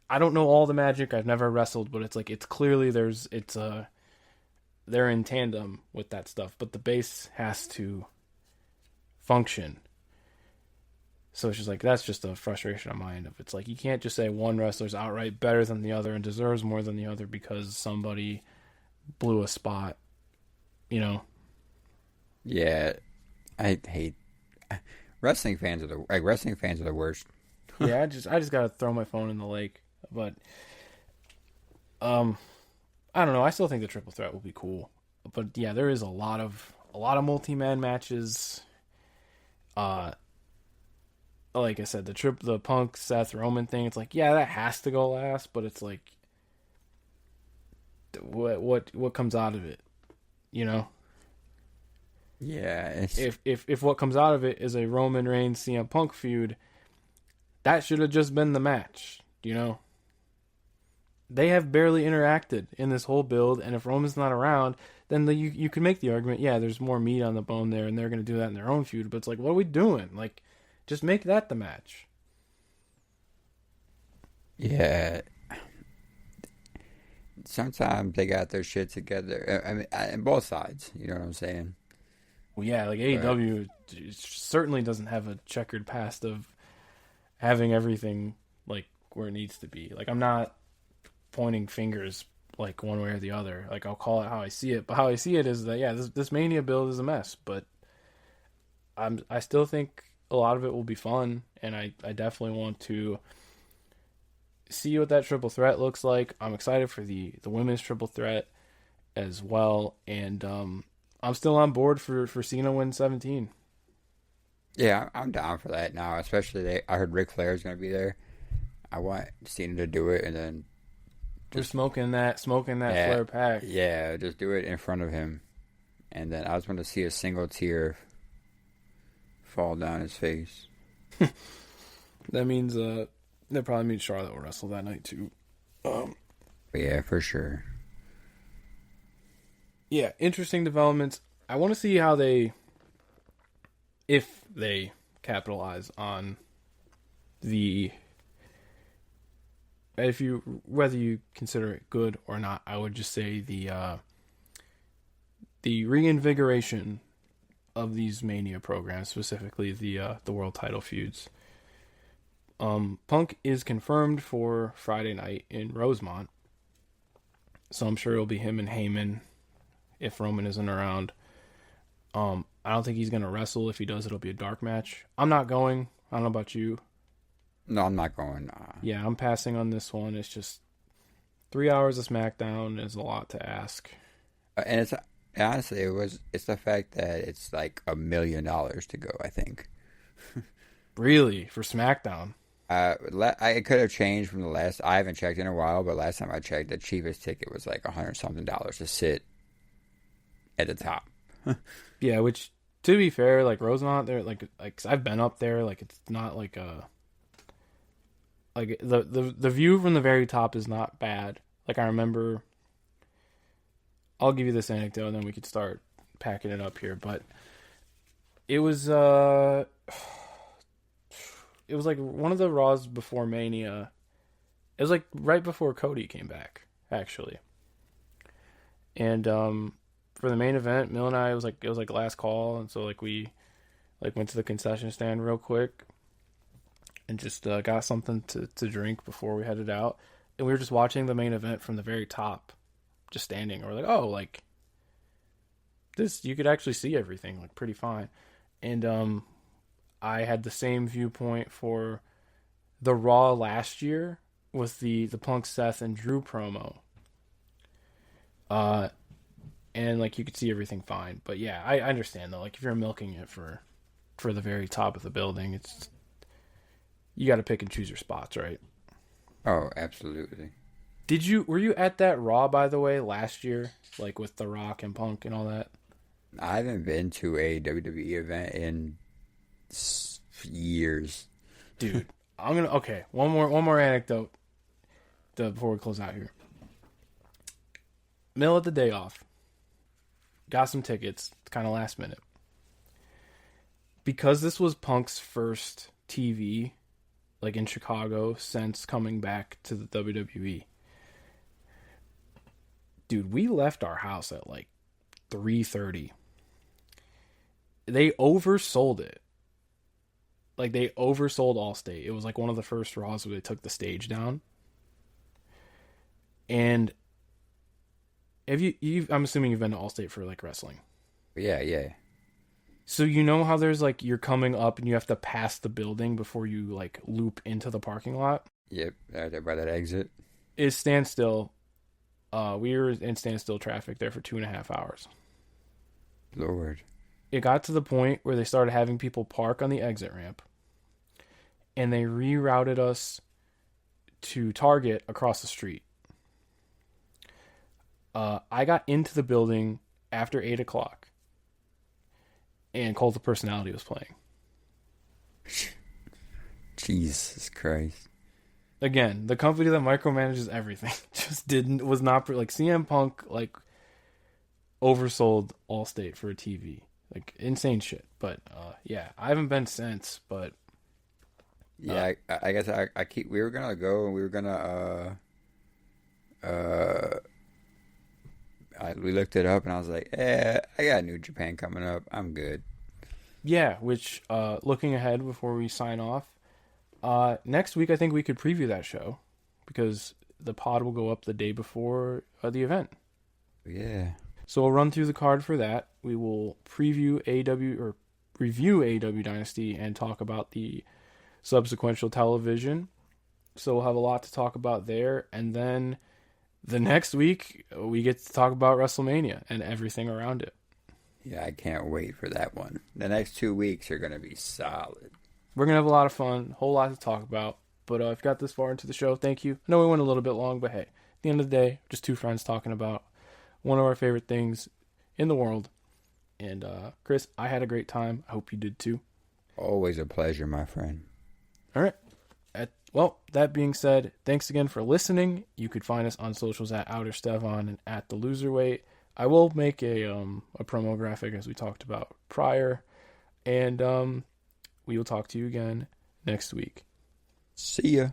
I don't know all the magic, I've never wrestled, but it's clearly they're in tandem with that stuff, but the base has to function. So it's just like, that's just a frustration on my end of it's like, you can't just say one wrestler's outright better than the other and deserves more than the other because somebody blew a spot, you know?
Yeah, I hate wrestling fans are the worst.
Yeah, I just gotta throw my phone in the lake. But I don't know. I still think the triple threat will be cool. But yeah, there is a lot of multi-man matches. Like I said, the Punk Seth Roman thing, it's like, yeah, that has to go last, but it's like, what comes out of it, you know?
Yeah,
if what comes out of it is a Roman Reigns CM Punk feud, that should have just been the match, you know? They have barely interacted in this whole build, and if Roman's not around, then you can make the argument, yeah, there's more meat on the bone there, and they're going to do that in their own feud, but it's like, what are we doing? Like, just make that the match.
yeah. Sometimes they got their shit together. I mean, on both sides. You know what I'm saying?
Well, yeah, like AEW certainly doesn't have a checkered past of having everything like where it needs to be. Like, I'm not pointing fingers like one way or the other. Like, I'll call it how I see it, but how I see it is that, yeah, this Mania build is a mess, but I still think a lot of it will be fun, and I definitely want to see what that triple threat looks like. I'm excited for the women's triple threat as well, and I'm still on board for Cena win 17.
Yeah, I'm down for that now. Especially I heard Ric Flair is going to be there. I want Cena to do it, and then
we're smoking that Flair pack.
Yeah, just do it in front of him, and then I just want to see a single tear fall down his face.
That means that probably means Charlotte will wrestle that night too.
Yeah, for sure.
Yeah, interesting developments. I want to see how if they capitalize on whether you consider it good or not. I would just say the reinvigoration of these Mania programs, specifically the world title feuds. Punk is confirmed for Friday night in Rosemont, so I'm sure it'll be him and Heyman if Roman isn't around. I don't think he's gonna wrestle. If he does, it'll be a dark match. I'm not going. I don't know about you.
No, I'm not going.
Yeah, I'm passing on this one. It's just 3 hours of SmackDown is a lot to ask.
And it's honestly, it's the fact that it's like $1 million to go, I think.
Really? For SmackDown?
It could have changed from the last. I haven't checked in a while, but last time I checked, the cheapest ticket was like $100 something to sit at the top.
Yeah, which, to be fair, like Rosemont, there, like 'cause I've been up there. Like, it's not like the view from the very top is not bad. Like, I remember. I'll give you this anecdote, and then we could start packing it up here. But it was like one of the Raws before Mania. It was like right before Cody came back, actually. And for the main event, Mill and I, it was like last call, and so like we went to the concession stand real quick and just got something to drink before we headed out. And we were just watching the main event from the very top, just standing. And we're like, oh, like this, you could actually see everything, like pretty fine. And I had the same viewpoint for the Raw last year with the Punk, Seth, and Drew promo. And like you could see everything fine. But yeah, I understand though. Like if you're milking it for the very top of the building, it's you got to pick and choose your spots, right?
Oh, absolutely.
Were you at that Raw, by the way, last year, like with The Rock and Punk and all that?
I haven't been to a WWE event in years,
dude. Okay. One more anecdote before we close out here. Mill at the day off. Got some tickets, kind of last minute. Because this was Punk's first TV, like in Chicago, since coming back to the WWE. Dude, we left our house at like 3:30. they oversold it. Like, they oversold Allstate. It was like one of the first Raws where they took the stage down. And have I'm assuming you've been to Allstate for like wrestling.
Yeah.
So you know how there's like, you're coming up and you have to pass the building before you like loop into the parking lot?
Yep, right there by that exit.
Is standstill. We were in standstill traffic there for 2.5 hours.
Lord.
It got to the point where they started having people park on the exit ramp. And they rerouted us to Target across the street. I got into the building after 8 o'clock. And Cult of Personality was playing.
Jesus Christ.
Again, the company that micromanages everything was not like CM Punk like oversold Allstate for a TV. Like insane shit. But yeah, I haven't been since, but
yeah, I guess we were gonna go and we were gonna we looked it up and I was like, I got New Japan coming up. I'm good.
Yeah, which looking ahead before we sign off, next week I think we could preview that show because the pod will go up the day before the event.
Yeah. So
we'll run through the card for that. We will preview AEW or review AEW Dynasty and talk about the subsequential television. So we'll have a lot to talk about there. And then the next week we get to talk about WrestleMania and everything around it.
Yeah, I can't wait for that one. The next 2 weeks are going to be solid.
We're going to have a lot of fun, a whole lot to talk about. But if you got this far into the show, thank you. I know we went a little bit long, but hey, at the end of the day, just two friends talking about one of our favorite things in the world. And Chris, I had a great time. I hope you did too.
Always a pleasure, my friend.
All right. Well, that being said, thanks again for listening. You could find us on socials at OuterStevon and at The Loserweight. I will make a promo graphic as we talked about prior. And we will talk to you again next week.
See ya.